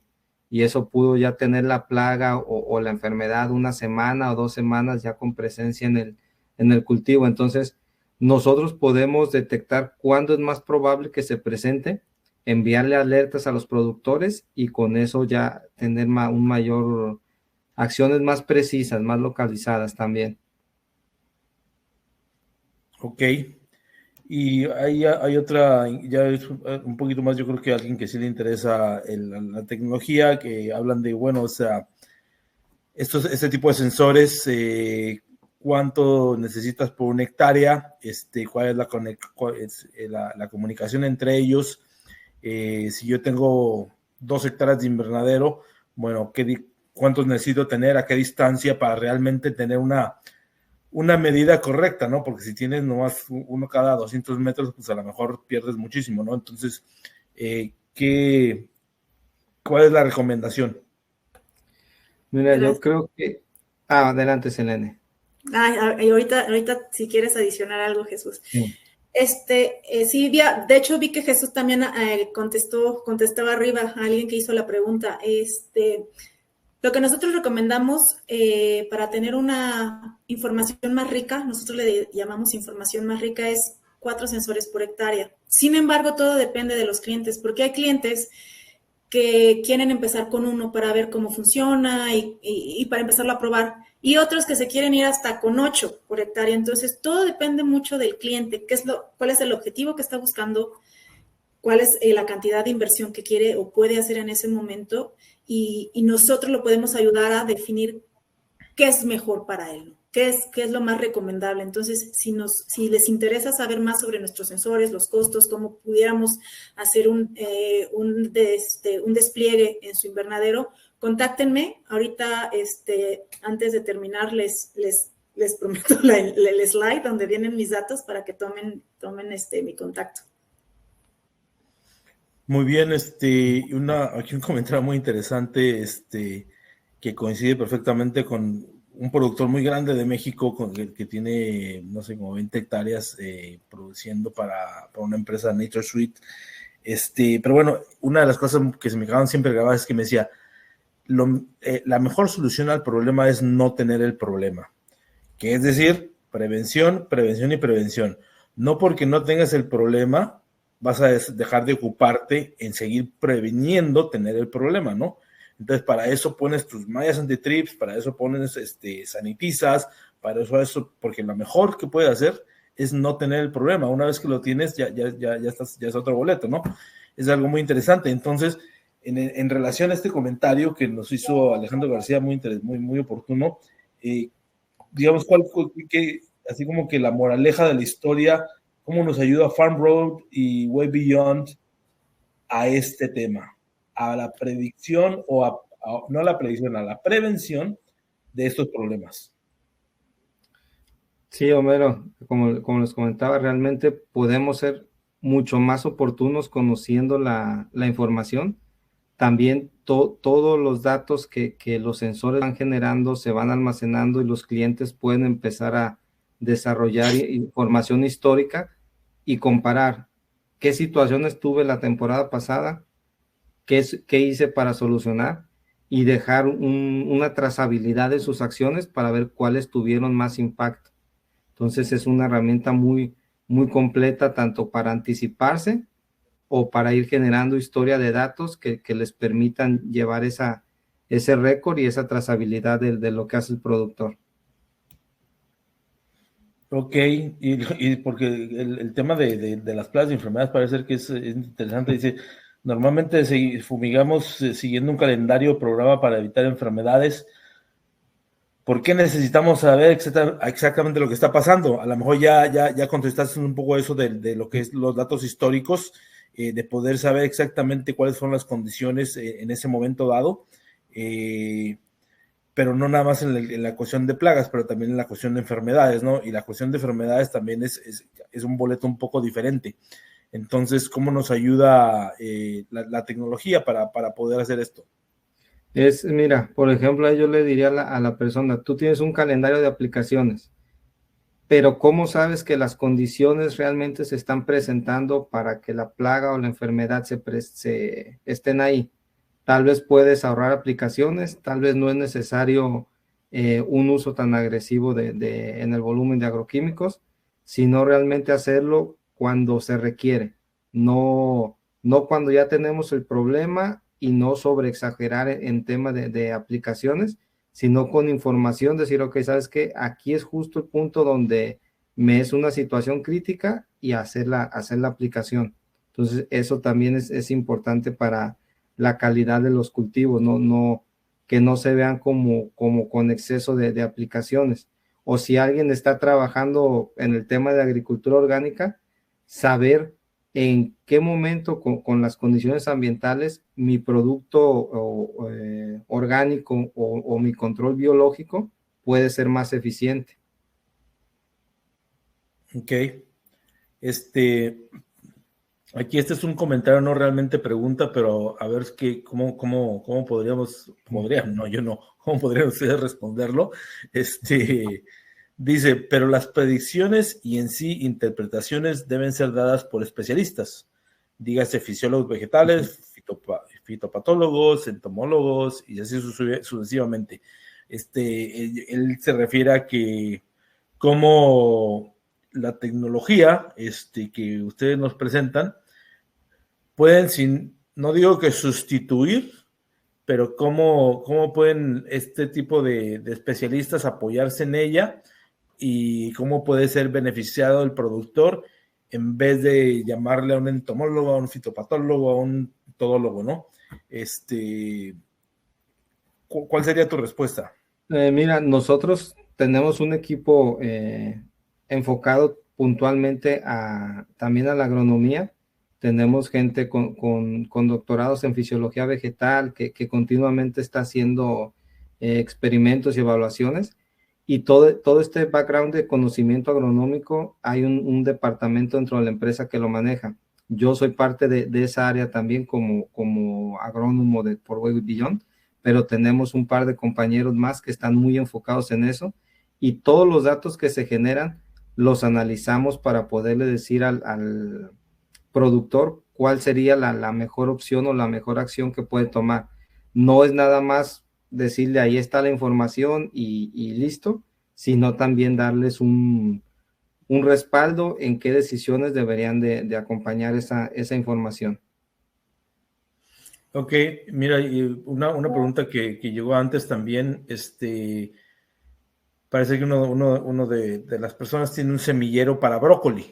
y eso pudo ya tener la plaga o la enfermedad una semana o 2 semanas ya con presencia en el cultivo. Entonces, nosotros podemos detectar cuándo es más probable que se presente, enviarle alertas a los productores y con eso ya tener acciones más precisas, más localizadas también. Ok. Y hay otra, ya es un poquito más, yo creo que a alguien que sí le interesa la tecnología, que hablan de, bueno, o sea, este tipo de sensores, cuánto necesitas por una hectárea, cuál es la comunicación entre ellos. Si yo tengo 2 hectáreas de invernadero, bueno, ¿cuántos necesito tener? ¿A qué distancia para realmente tener una medida correcta, ¿no? Porque si tienes nomás uno cada 200 metros, pues a lo mejor pierdes muchísimo, ¿no? Entonces, ¿cuál es la recomendación? Mira, yo creo que... adelante, Selene. Y ahorita si quieres adicionar algo, Jesús. Sí. Sí, de hecho vi que Jesús también contestaba arriba a alguien que hizo la pregunta. Lo que nosotros recomendamos para tener una información más rica, nosotros le llamamos información más rica, es 4 sensores por hectárea. Sin embargo, todo depende de los clientes, porque hay clientes que quieren empezar con 1 para ver cómo funciona y para empezarlo a probar, y otros que se quieren ir hasta con 8 por hectárea. Entonces, todo depende mucho del cliente, cuál es el objetivo que está buscando, cuál es la cantidad de inversión que quiere o puede hacer en ese momento, y nosotros lo podemos ayudar a definir qué es mejor para él, qué es lo más recomendable. Entonces, si les interesa saber más sobre nuestros sensores, los costos, cómo pudiéramos hacer un despliegue en su invernadero, contáctenme. Ahorita, antes de terminar, les prometo el slide donde vienen mis datos para que tomen mi contacto. Muy bien, aquí un comentario muy interesante, que coincide perfectamente con un productor muy grande de México que tiene, no sé, como 20 hectáreas produciendo para una empresa, NatureSweet. Pero bueno, una de las cosas que se me quedaban siempre grabadas es que me decía, la mejor solución al problema es no tener el problema, que es decir, prevención, prevención y prevención. No porque no tengas el problema vas a dejar de ocuparte en seguir previniendo tener el problema, ¿no? Entonces, para eso pones tus mallas anti-trips, para eso pones sanitizas, para eso, porque lo mejor que puedes hacer es no tener el problema. Una vez que lo tienes, ya es otro boleto, ¿no? Es algo muy interesante. Entonces, en relación a este comentario que nos hizo Alejandro García, muy oportuno, digamos, así como que la moraleja de la historia, cómo nos ayuda Farm Road y Way Beyond a este tema, a la predicción no a la predicción, a la prevención de estos problemas. Sí, Homero, como les comentaba, realmente podemos ser mucho más oportunos conociendo la información. También todos los datos que los sensores van generando se van almacenando y los clientes pueden empezar a desarrollar información histórica y comparar qué situaciones tuve la temporada pasada, qué hice para solucionar y dejar una trazabilidad de sus acciones para ver cuáles tuvieron más impacto. Entonces es una herramienta muy, muy completa tanto para anticiparse o para ir generando historia de datos que les permitan llevar ese récord y esa trazabilidad de lo que hace el productor. Ok, y porque el tema de las plagas de enfermedades parece ser que es interesante. Dice, normalmente fumigamos siguiendo un calendario o programa para evitar enfermedades. ¿Por qué necesitamos saber exactamente lo que está pasando? A lo mejor ya contestaste un poco eso de lo que es los datos históricos, de poder saber exactamente cuáles son las condiciones en ese momento dado, pero no nada más en la cuestión de plagas, pero también en la cuestión de enfermedades, ¿no? Y la cuestión de enfermedades también es un boleto un poco diferente. Entonces, ¿cómo nos ayuda la tecnología para poder hacer esto? Mira, por ejemplo, yo le diría a la persona, tú tienes un calendario de aplicaciones, pero ¿cómo sabes que las condiciones realmente se están presentando para que la plaga o la enfermedad estén ahí? Tal vez puedes ahorrar aplicaciones, tal vez no es necesario un uso tan agresivo en el volumen de agroquímicos, sino realmente hacerlo cuando se requiere, no cuando ya tenemos el problema y no sobreexagerar en tema de aplicaciones, sino con información, decir, ok, ¿sabes qué? Aquí es justo el punto donde me es una situación crítica y hacer la aplicación. Entonces, eso también es importante para la calidad de los cultivos, que no se vean como con exceso de aplicaciones. O si alguien está trabajando en el tema de agricultura orgánica, saber en qué momento con las condiciones ambientales mi producto orgánico o mi control biológico puede ser más eficiente. Ok. Aquí este es un comentario, no realmente pregunta, pero a ver cómo podríamos, no, yo no, cómo podrían ustedes responderlo. Dice, pero las predicciones y en sí interpretaciones deben ser dadas por especialistas, dígase fisiólogos vegetales, fitopatólogos, entomólogos y así sucesivamente. Él se refiere a que como la tecnología que ustedes nos presentan pueden, no digo que sustituir, pero cómo pueden este tipo de especialistas apoyarse en ella y cómo puede ser beneficiado el productor en vez de llamarle a un entomólogo, a un fitopatólogo, a un todólogo, ¿no? ¿Cuál sería tu respuesta? Mira, nosotros tenemos un equipo enfocado puntualmente también a la agronomía. Tenemos gente con doctorados en fisiología vegetal que continuamente está haciendo experimentos y evaluaciones. Y todo este background de conocimiento agronómico, hay un departamento dentro de la empresa que lo maneja. Yo soy parte de esa área también como agrónomo por Way Beyond, pero tenemos un par de compañeros más que están muy enfocados en eso, y todos los datos que se generan los analizamos para poderle decir al productor cuál sería la mejor opción o la mejor acción que puede tomar. No es nada más decirle ahí está la información y listo, sino también darles un respaldo en qué decisiones deberían de acompañar esa información. Ok, mira, una pregunta que llegó antes también, parece que uno de las personas tiene un semillero para brócoli,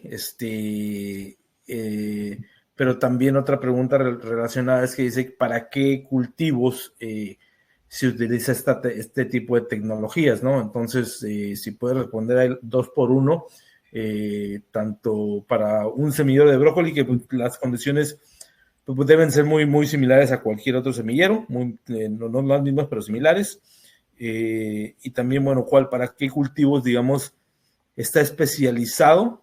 pero también otra pregunta relacionada es que dice, ¿para qué cultivos se utiliza este tipo de tecnologías, ¿no? Entonces, si puedes responder ahí 2 por 1, tanto para un semillero de brócoli, que las condiciones pues deben ser muy, muy similares a cualquier otro semillero, no las mismas, pero similares. Y también, bueno, para qué cultivos, digamos, está especializado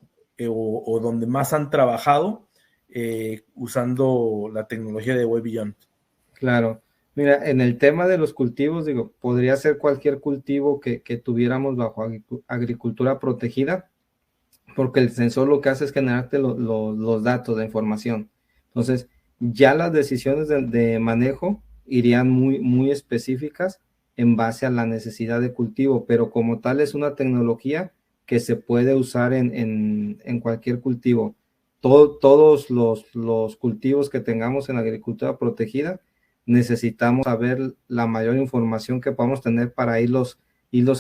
o donde más han trabajado usando la tecnología de Way Beyond. Claro. Mira, en el tema de los cultivos, digo, podría ser cualquier cultivo que tuviéramos bajo agricultura protegida, porque el sensor lo que hace es generarte los datos de información. Entonces, ya las decisiones de manejo irían muy, muy específicas en base a la necesidad de cultivo, pero como tal es una tecnología que se puede usar en cualquier cultivo. Todos los cultivos que tengamos en agricultura protegida, necesitamos saber la mayor información que podamos tener para irlos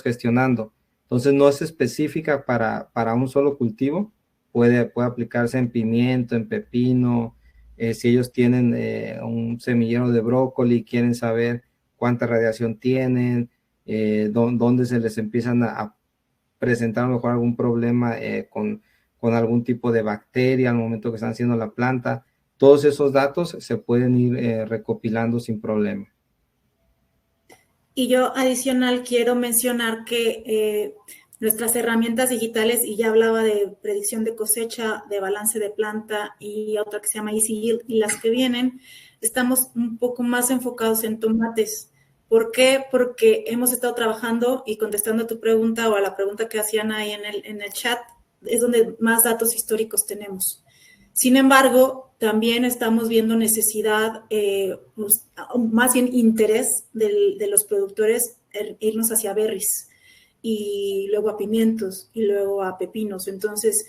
gestionando. Entonces no es específica para un solo cultivo, puede aplicarse en pimiento, en pepino. Si ellos tienen un semillero de brócoli, quieren saber cuánta radiación tienen, dónde se les empiezan a presentar a lo mejor algún problema con algún tipo de bacteria al momento que están haciendo la planta. Todos esos datos se pueden ir recopilando sin problema. Y yo adicional quiero mencionar que nuestras herramientas digitales, y ya hablaba de predicción de cosecha, de balance de planta y otra que se llama Easy Yield, y las que vienen, estamos un poco más enfocados en tomates. ¿Por qué? Porque hemos estado trabajando y contestando a tu pregunta o a la pregunta que hacían ahí en el chat, es donde más datos históricos tenemos. Sin embargo, también estamos viendo necesidad, pues, más bien interés de los productores irnos hacia berries y luego a pimientos y luego a pepinos. Entonces,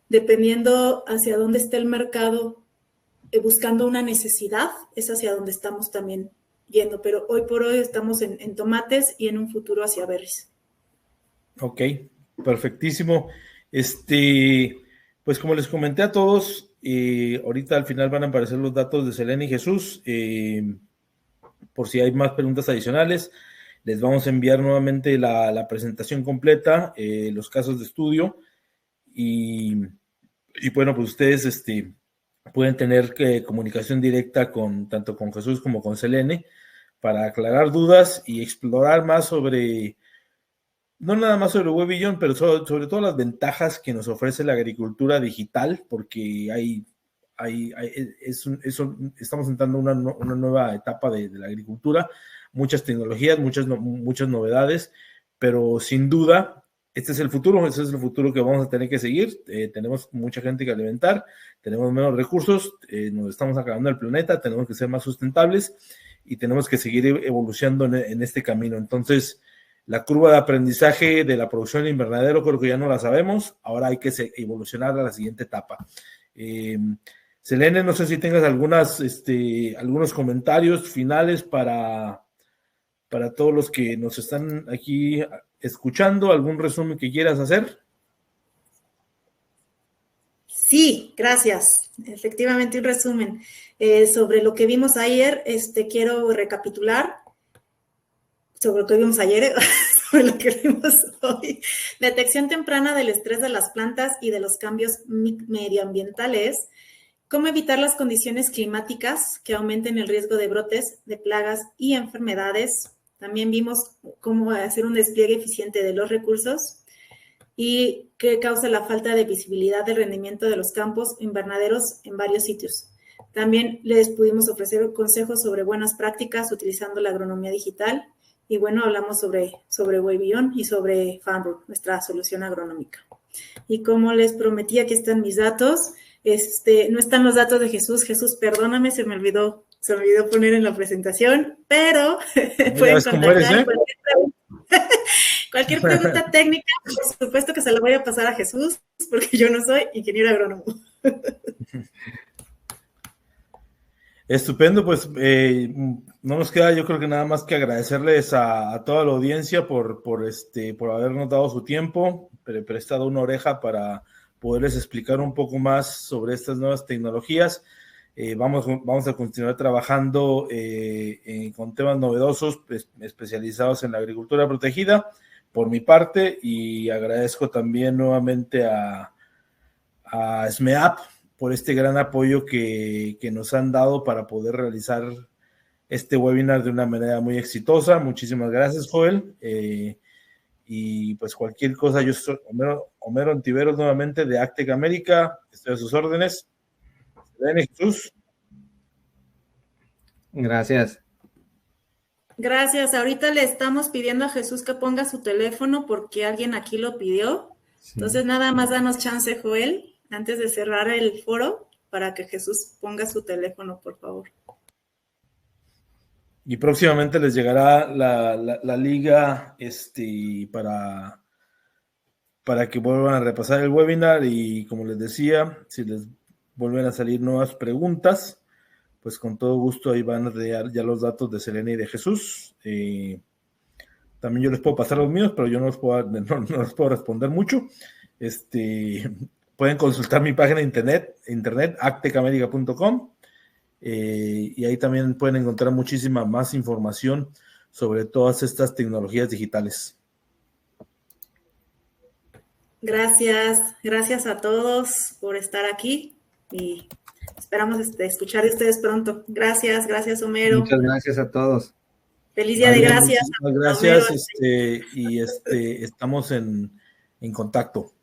dependiendo hacia dónde esté el mercado, buscando una necesidad, es hacia donde estamos también yendo. Pero hoy por hoy estamos en tomates y en un futuro hacia berries. Ok, perfectísimo. Pues como les comenté a todos, ahorita al final van a aparecer los datos de Selene y Jesús. Por si hay más preguntas adicionales, les vamos a enviar nuevamente la presentación completa, los casos de estudio, y bueno, pues ustedes pueden tener comunicación directa tanto con Jesús como con Selene para aclarar dudas y explorar más sobre, no nada más sobre Way Beyond, pero sobre todo las ventajas que nos ofrece la agricultura digital, porque estamos entrando una nueva etapa de la agricultura, muchas tecnologías, muchas novedades, pero sin duda este es el futuro, ese es el futuro que vamos a tener que seguir. Tenemos mucha gente que alimentar, tenemos menos recursos, nos estamos acabando el planeta, tenemos que ser más sustentables y tenemos que seguir evolucionando en este camino. Entonces, la curva de aprendizaje de la producción de invernadero creo que ya no la sabemos, ahora hay que evolucionar a la siguiente etapa. Selene, no sé si tengas algunos comentarios finales para todos los que nos están aquí escuchando, algún resumen que quieras hacer. Sí, gracias. Efectivamente, un resumen. Sobre lo que vimos ayer, quiero recapitular sobre lo que vimos ayer, sobre lo que vimos hoy. Detección temprana del estrés de las plantas y de los cambios medioambientales. Cómo evitar las condiciones climáticas que aumenten el riesgo de brotes, de plagas y enfermedades. También vimos cómo hacer un despliegue eficiente de los recursos y qué causa la falta de visibilidad del rendimiento de los campos invernaderos en varios sitios. También les pudimos ofrecer consejos sobre buenas prácticas utilizando la agronomía digital. Y bueno, hablamos sobre Webbion y sobre FarmRoot, nuestra solución agronómica. Y como les prometí, aquí están mis datos. No están los datos de Jesús. Jesús, perdóname, se me olvidó poner en la presentación, pero pueden contactar cualquier pregunta técnica, por supuesto que se la voy a pasar a Jesús, porque yo no soy ingeniero agrónomo. Estupendo, pues no nos queda, yo creo que nada más que agradecerles a toda la audiencia por habernos dado su tiempo, prestado una oreja para poderles explicar un poco más sobre estas nuevas tecnologías. Vamos a continuar trabajando con temas novedosos especializados en la agricultura protegida por mi parte, y agradezco también nuevamente a SMEAP por este gran apoyo que nos han dado para poder realizar este webinar de una manera muy exitosa. Muchísimas gracias, Joel. Y pues cualquier cosa, yo soy Homero Ontiveros nuevamente de Actec América, estoy a sus órdenes. Jesús. Gracias. Gracias. Ahorita le estamos pidiendo a Jesús que ponga su teléfono porque alguien aquí lo pidió. Sí. Entonces, nada más danos chance, Joel, antes de cerrar el foro, para que Jesús ponga su teléfono, por favor. Y próximamente les llegará la liga para que vuelvan a repasar el webinar, y como les decía, si les vuelven a salir nuevas preguntas, pues con todo gusto ahí van a dar ya los datos de Selene y de Jesús. También yo les puedo pasar los míos, pero yo no les puedo responder mucho. Pueden consultar mi página de internet actecamerica.com, y ahí también pueden encontrar muchísima más información sobre todas estas tecnologías digitales. Gracias a todos por estar aquí y esperamos escuchar de ustedes pronto. Gracias, Homero. Muchas gracias a todos. Feliz día de gracias. Muchas gracias, y estamos en contacto.